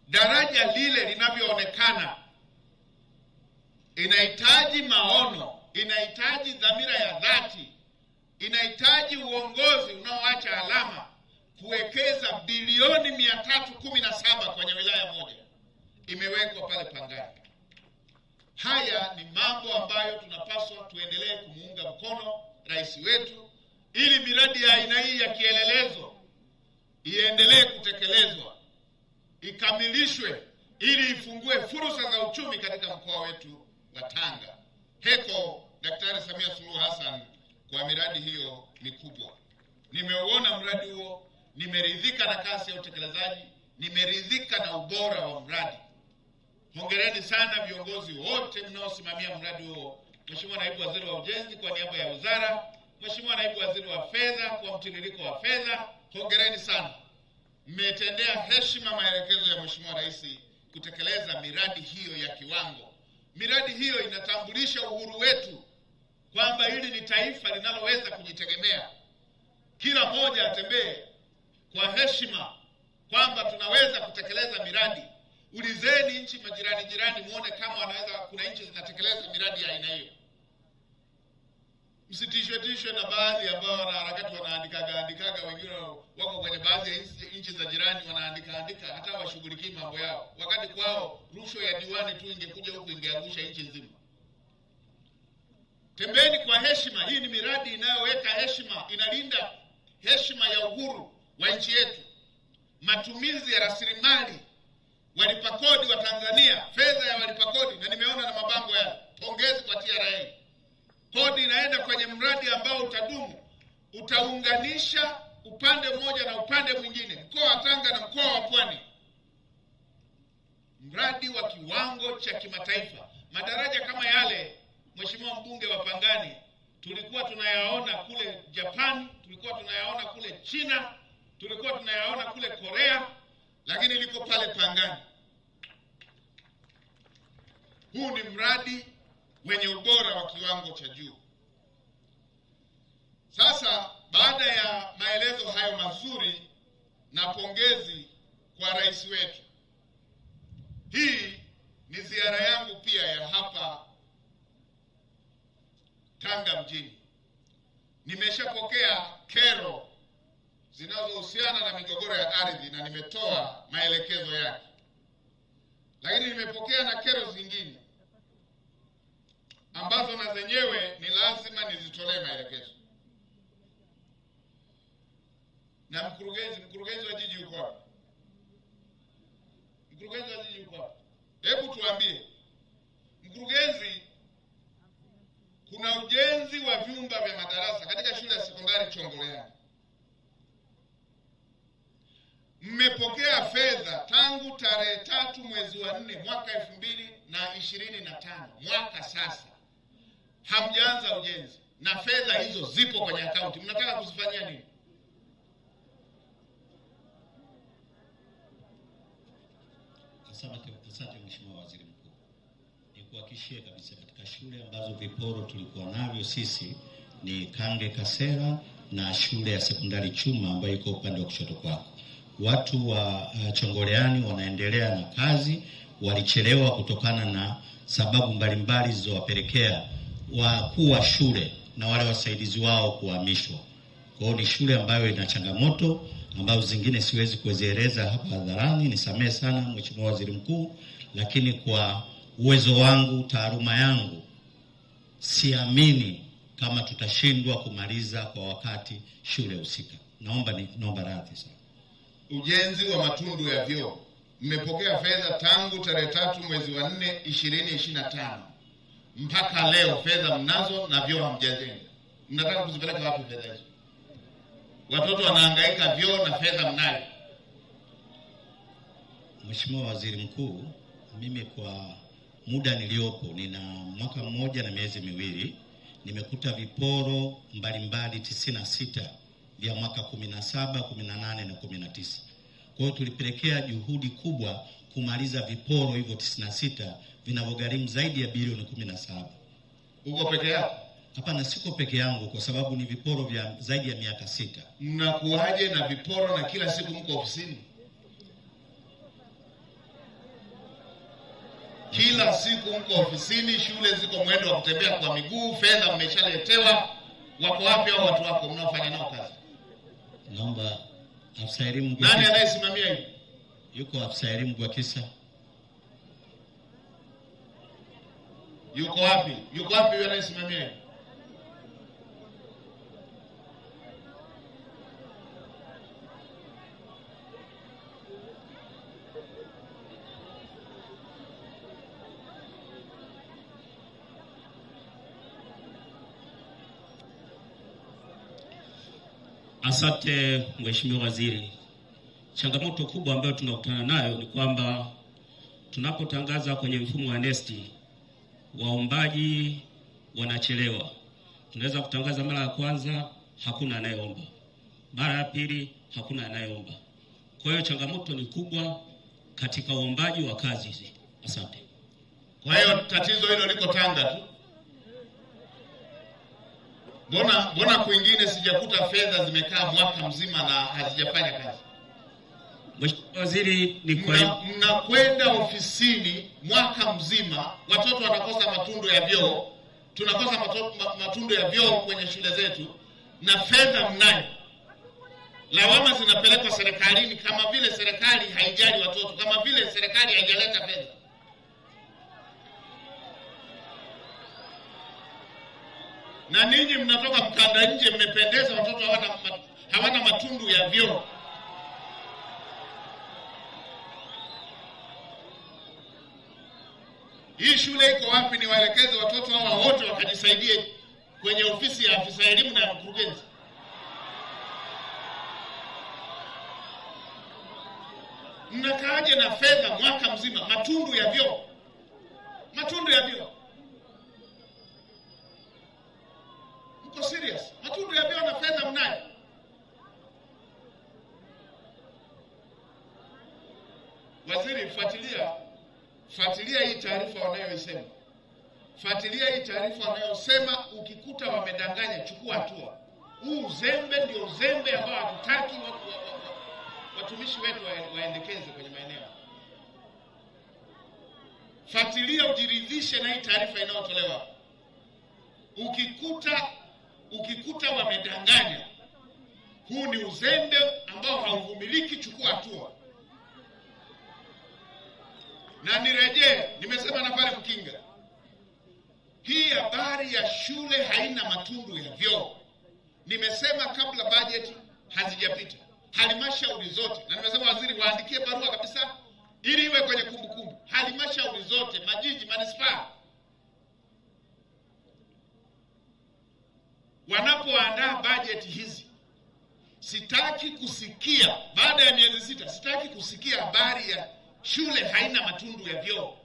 daraja lile linavyoonekana, inahitaji maono, inahitaji dhamira ya dhati, inahitaji uongozi unaoacha alama, kuwekeza bilioni 317 kwenye wilaya moja imewekwa pale Pangani. Haya ni mambo ambayo tunapaswa tuendelee kumuunga mkono rais wetu, ili miradi ya aina hii ya kielelezo iendelee kutekelezwa, ikamilishwe, ili ifungue fursa za uchumi katika mkoa wetu wa Tanga. Heko Daktari Samia Suluhu Hassan kwa miradi hiyo mikubwa. Nimeuona mradi huo, nimeridhika na kasi ya utekelezaji, nimeridhika na ubora wa mradi. Hongereni sana viongozi wote mnaosimamia mradi huo. Mheshimiwa Naibu Waziri wa Ujenzi kwa niaba ya wizara, Mheshimiwa Naibu Waziri wa Fedha kwa mtiririko wa fedha, hongereni sana. Mmetendea heshima maelekezo ya Mheshimiwa Rais kutekeleza miradi hiyo ya kiwango. Miradi hiyo inatambulisha uhuru wetu kwamba hili ni taifa linaloweza kujitegemea. Kila mmoja atembee kwa heshima kwamba tunaweza kutekeleza miradi. Ulizeni nchi jirani muone kama wanaweza, kuna nchi zinatekeleza miradi ya aina hiyo. Msitishwe na baadhi ambao wanaharakati wanaandikaga, wengine wako kwenye baadhi ya nchi za jirani wanaandika hata washughulikii mambo yao, wakati kwao rushwa ya diwani tu ingekuja huku ingeangusha nchi nzima. Tembeni kwa heshima. Hii ni miradi inayoweka heshima, inalinda heshima ya uhuru wa nchi yetu. Matumizi ya rasilimali walipa kodi wa Tanzania, fedha ya walipa kodi, na nimeona na mabango ya pongezi kwa TRA. Kodi inaenda kwenye mradi ambao utadumu, utaunganisha upande mmoja na upande mwingine, mkoa wa Tanga na mkoa wa Pwani. Mradi wa kiwango cha kimataifa. Madaraja kama yale, Mheshimiwa mbunge wa Pangani, tulikuwa tunayaona kule Japan, tulikuwa tunayaona kule China, tulikuwa tunayaona kule Korea, lakini liko pale Pangani. Huu ni mradi wenye ubora wa kiwango cha juu. Sasa baada ya maelezo hayo mazuri na pongezi kwa rais wetu, hii ni ziara yangu pia ya hapa Tanga mjini. Nimeshapokea kero zinazohusiana na migogoro ya ardhi na nimetoa maelekezo yake, lakini nimepokea na kero zingine ambazo na zenyewe ni lazima nizitolee maelekezo. Na mkurugenzi wa jiji yuko hapa. Mkurugenzi wa jiji yuko hapa. Hebu tuambie, mkurugenzi, kuna ujenzi wa vyumba vya madarasa katika shule ya sekondari Chongoleani. Mmepokea fedha tangu tarehe 3 mwezi wa 4 mwaka 2025, mwaka sasa. Hamjaanza ujenzi na fedha hizo zipo kwenye akaunti. Mnataka kuzifanyia nini? Asante Mheshimiwa Waziri Mkuu. Nikuhakikishie kabisa katika shule ambazo viporo tulikuwa navyo sisi ni Kange Kasera na shule ya sekondari Chuma ambayo iko upande wa kushoto kwako. Watu wa Chongoleani wanaendelea na kazi, walichelewa kutokana na sababu mbalimbali zilizowapelekea wakuu wa shule na wale wasaidizi wao kuhamishwa. Kwa hiyo ni shule ambayo ina changamoto ambazo zingine siwezi kuzieleza hapa hadharani, nisamehe sana Mheshimiwa Waziri Mkuu, lakini kwa uwezo wangu, taaluma yangu, siamini kama tutashindwa kumaliza kwa wakati shule husika. Naomba radhi sana. Ujenzi wa matundu ya vyoo, mmepokea fedha tangu tarehe 3 mwezi wa 4 2025 mpaka leo, fedha mnazo na vyoo hamjajenga. Mnataka kuzipeleka wapi fedha hizo? Watoto wanahangaika vyoo na fedha mnayo. Mheshimiwa Waziri Mkuu, mimi kwa muda niliopo, nina mwaka mmoja na miezi miwili, nimekuta viporo mbalimbali 96 vya mwaka 17, 18 na 19. Kwa hiyo tulipelekea juhudi kubwa kumaliza viporo hivyo 96 vinavyogharimu zaidi ya bilioni 17. Uko peke yako? Hapana, siko peke yangu kwa sababu ni viporo vya zaidi ya miaka 6. Mnakuaje na viporo na kila siku mko ofisini? Kila siku mko ofisini, shule ziko mwendo wa kutembea kwa miguu, fedha mmeshaletewa. Wako wapi hao watu wako mnaofanya nao kazi? Naomba afisa elimu. Nani anayesimamia hivi? Yuko afisa elimu Gwakisa. Yuko wapi? Yuko wapi yule anayesimamia hivi? Asante Mheshimiwa Waziri. Changamoto kubwa ambayo tunakutana nayo ni kwamba tunapotangaza kwenye mfumo wa NeST, waombaji wanachelewa. Tunaweza kutangaza mara ya kwanza hakuna anayeomba, mara ya pili hakuna anayeomba. Kwa hiyo changamoto ni kubwa katika uombaji wa kazi hizi. Asante. Kwa hiyo tatizo hilo liko Tanga tu? Mbona kwingine sijakuta fedha zimekaa mwaka mzima na hazijafanya kazi? Mheshimiwa Waziri, ni kwa mnakwenda ofisini mwaka mzima, watoto wanakosa matundu ya vyoo, tunakosa matundu ya vyoo kwenye shule zetu, na fedha mnayo. Lawama zinapelekwa serikalini kama vile serikali haijali watoto, kama vile serikali haijaleta fedha. Na ninyi mnatoka mkanda nje, mmependeza, watoto hawana matundu ya vyoo. Hii shule iko wapi? Ni waelekeze watoto hawa wote wakajisaidie kwenye ofisi ya afisa elimu na mkurugenzi. Mnakaaje na fedha mwaka mzima? Matundu ya vyoo, matundu ya vyoo. Mko serious? Matundu ya vyoo na fedha mnayo? Waziri, fuatilia hii taarifa wanayoisema. Fuatilia hii taarifa wanayosema, ukikuta wamedanganya chukua hatua. Huu uzembe ndio uzembe ambao hatutaki watumishi wetu waendekeze kwenye maeneo. Fuatilia, ujiridhishe na hii taarifa inayotolewa. Ukikuta wamedanganya, huu ni uzembe ambao hauvumiliki, chukua hatua. Na nirejee, nimesema na pale Mkinga, hii habari ya shule haina matundu ya vyoo. Nimesema kabla bajeti hazijapita, halmashauri zote, na nimesema waziri waandikie barua kabisa ili iwe kwenye kumbukumbu, halmashauri zote, majiji, manispaa, wanapoandaa bajeti hizi, sitaki kusikia baada ya miezi 6, sitaki kusikia habari ya shule haina matundu ya vyoo.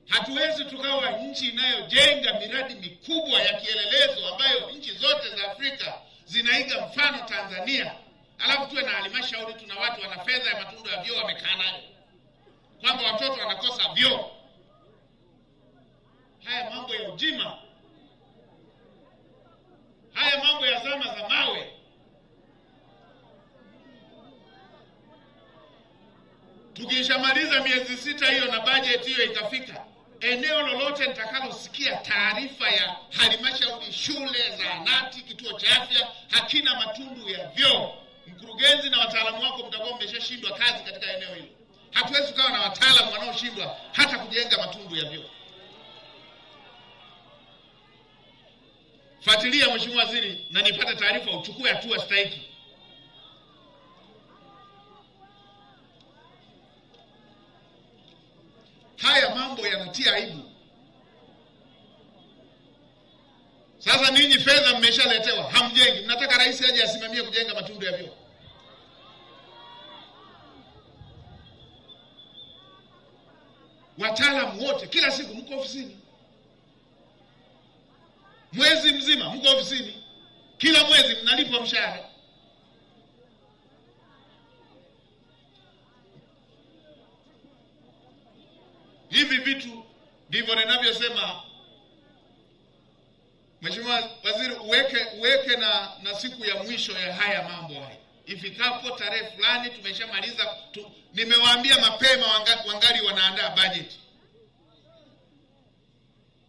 Hatuwezi tukawa nchi inayojenga miradi mikubwa ya kielelezo ambayo nchi zote za Afrika zinaiga mfano Tanzania, alafu tuwe na halmashauri tuna watu wana fedha ya matundu ya vyoo wamekaa nayo, kwamba watoto wanakosa vyoo. Haya mambo ya ujima. Haya mambo ya zama za mawe. Tukishamaliza miezi 6 hiyo na budget hiyo ikafika, eneo lolote nitakalosikia taarifa ya halmashauri, shule, zahanati, kituo cha afya hakina matundu ya vyoo, mkurugenzi na wataalamu wako mtakuwa mmeshashindwa kazi katika eneo hilo. Hatuwezi kuwa na wataalamu wanaoshindwa hata kujenga matundu ya vyoo. Fuatilia Mheshimiwa Waziri na nipate taarifa, uchukue hatua stahiki. Haya mambo yanatia aibu. Sasa ninyi fedha mmeshaletewa, hamjengi. Mnataka rais aje asimamie kujenga matundu ya vyoo. Wataalamu wote kila siku mko ofisini. Mwezi mzima mko ofisini. Kila mwezi mnalipwa mshahara. Hivi vitu ndivyo ninavyosema, Mheshimiwa Waziri, uweke na siku ya mwisho ya haya mambo haya. Ifikapo tarehe fulani tumeshamaliza nimewaambia mapema wangali wanaandaa budget.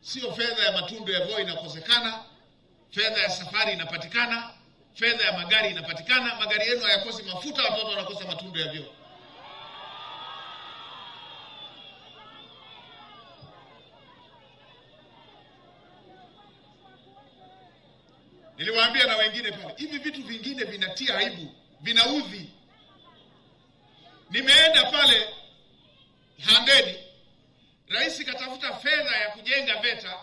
Sio fedha ya matundu ya vyoo inakosekana, fedha ya safari inapatikana, fedha ya magari inapatikana. Magari yenu hayakosi mafuta, watoto wanakosa matundu ya vyoo. Niliwaambia na wengine pale, hivi vitu vingine vinatia aibu, vinaudhi. Nimeenda pale Handeni, rais katafuta fedha ya kujenga VETA,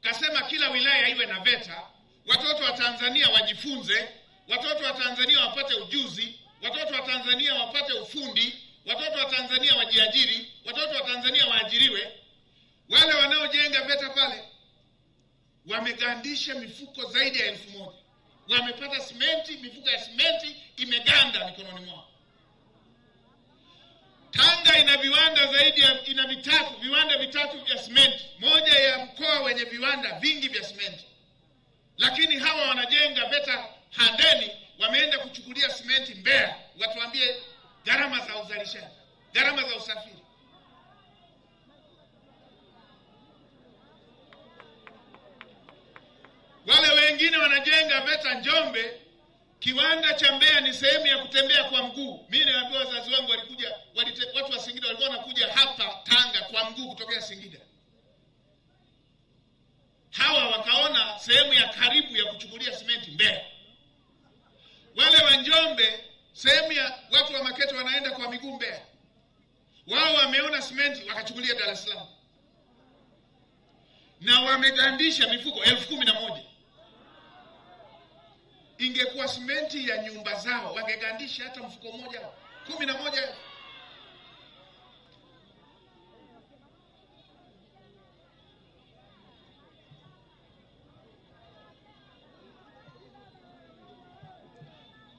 kasema kila wilaya iwe na VETA, watoto wa Tanzania wajifunze, watoto wa Tanzania wapate ujuzi, watoto wa Tanzania wapate ufundi, watoto wa Tanzania wajiajiri, watoto wa Tanzania waajiriwe. Wale wanaojenga VETA pale wamegandisha mifuko zaidi ya 1,000. Wamepata simenti, mifuko ya simenti imeganda mikononi mwao. Tanga ina viwanda zaidi ya viwanda vitatu vya simenti, moja ya mkoa wenye viwanda vingi vya simenti. Lakini hawa wanajenga VETA Handeni, wameenda kuchukulia simenti Mbeya. Watuambie gharama za uzalishaji, gharama za usafiri. Wale wengine wanajenga VETA Njombe, kiwanda cha Mbeya ni sehemu ya kutembea kwa mguu. Mimi niambia wazazi wangu watu wa Singida walikuwa wanakuja hapa Tanga kwa mguu kutokea Singida. Hawa wakaona sehemu ya karibu ya kuchukulia simenti Mbeya. Wale wa Njombe, sehemu ya watu wa Makete wanaenda kwa miguu Mbeya. Wao wameona simenti wakachukulia Dar es Salaam. Na wamegandisha mifuko 11,000. Ingekuwa simenti ya nyumba zao wangegandisha hata mfuko mmoja 11.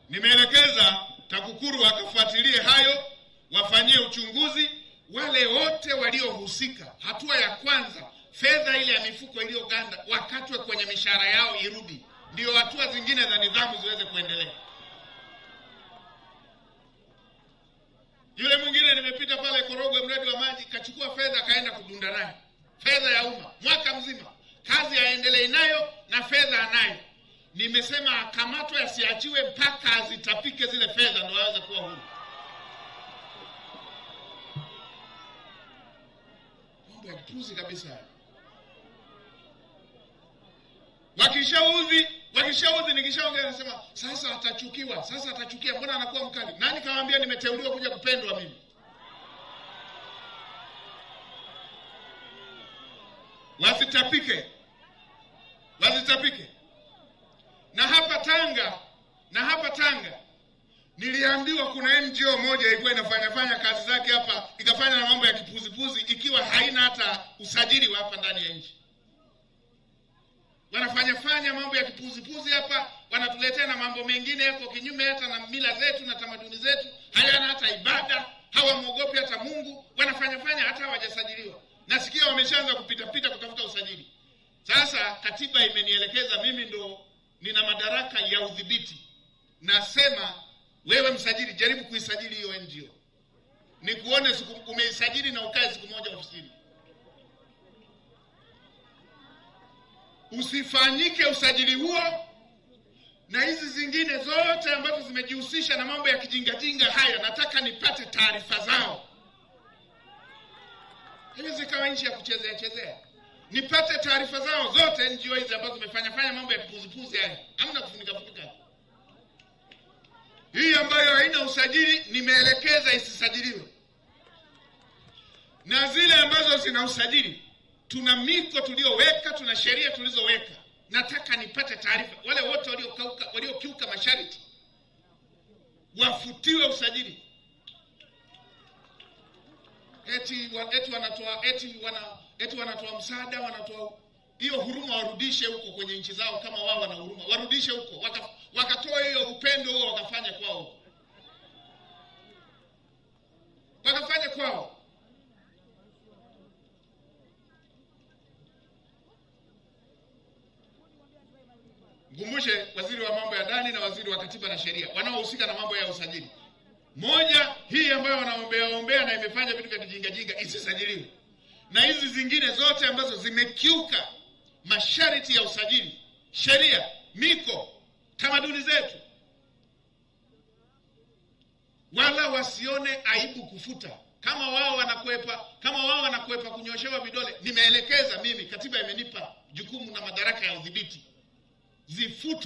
Nimeelekeza TAKUKURU wakafuatilie hayo, wafanyie uchunguzi wale wote waliohusika. Hatua ya kwanza, fedha ile ya mifuko iliyoganda wakatwe kwenye mishahara yao irudi. Ndio hatua zingine za nidhamu ziweze kuendelea. Yule mwingine nimepita pale Korogwe, mradi wa maji, kachukua fedha kaenda kudunda nayo. Fedha ya umma mwaka mzima, kazi aendelee nayo na fedha anayo. Nimesema akamatwe, asiachiwe mpaka azitapike zile fedha ndio aweze kuwa huru. Mambo ya kipuzi kabisa. Wakishauzi nikishaongea nasema sasa atachukiwa, sasa atachukia, mbona anakuwa mkali? Nani kawaambia nimeteuliwa kuja kupendwa mimi? Wasitapike. Na hapa Tanga niliambiwa kuna NGO moja ilikuwa inafanya kazi zake hapa, ikafanya na mambo ya kipuzipuzi ikiwa haina hata usajili wa hapa ndani ya nchi. Wanafanya mambo ya kipuzipuzi hapa, wanatuletea na mambo mengine yako kinyume hata na mila zetu na tamaduni zetu, hayana hata ibada, hawamwogopi hata Mungu, wanafanya hata hawajasajiliwa. Nasikia wameshaanza kupita kutafuta usajili. Sasa katiba imenielekeza mimi ndo nina madaraka ya udhibiti. Nasema wewe msajili, jaribu kuisajili hiyo NGO. Nikuone siku umeisajili na ukae siku moja ofisini. Usifanyike usajili huo na hizi zingine zote ambazo zimejihusisha na mambo ya kijinga haya. Nataka nipate taarifa zao. Hizi kama nchi ya kuchezea. Nipate taarifa zao zote NGO hizi ambazo zimefanya mambo ya kupuzipuzi haya. Hamna kufunika. Hii ambayo haina usajili nimeelekeza isisajiliwe. Na zile ambazo zina usajili, tuna miko tulioweka, tuna sheria tulizoweka. Nataka nipate taarifa. Wale wote waliokiuka masharti wafutiwe usajili. Eti wanatoa msaada, wanatoa hiyo huruma, warudishe huko kwenye nchi zao. Kama wao wana huruma, warudishe huko, wakatoa hiyo upendo huo, wakafanya kwao. Mkumbushe waziri wa mambo ya ndani na waziri wa katiba na sheria wanaohusika na mambo ya usajili. Moja, hii ambayo wanaombea na imefanya vitu vya kijinga isisajiliwe. Na hizi zingine zote ambazo zimekiuka masharti ya usajili, sheria, miko, tamaduni zetu, wala wasione aibu kufuta. Kama wao wanakwepa kunyoshewa vidole, nimeelekeza mimi, katiba imenipa jukumu na madaraka ya udhibiti. Zifutwe.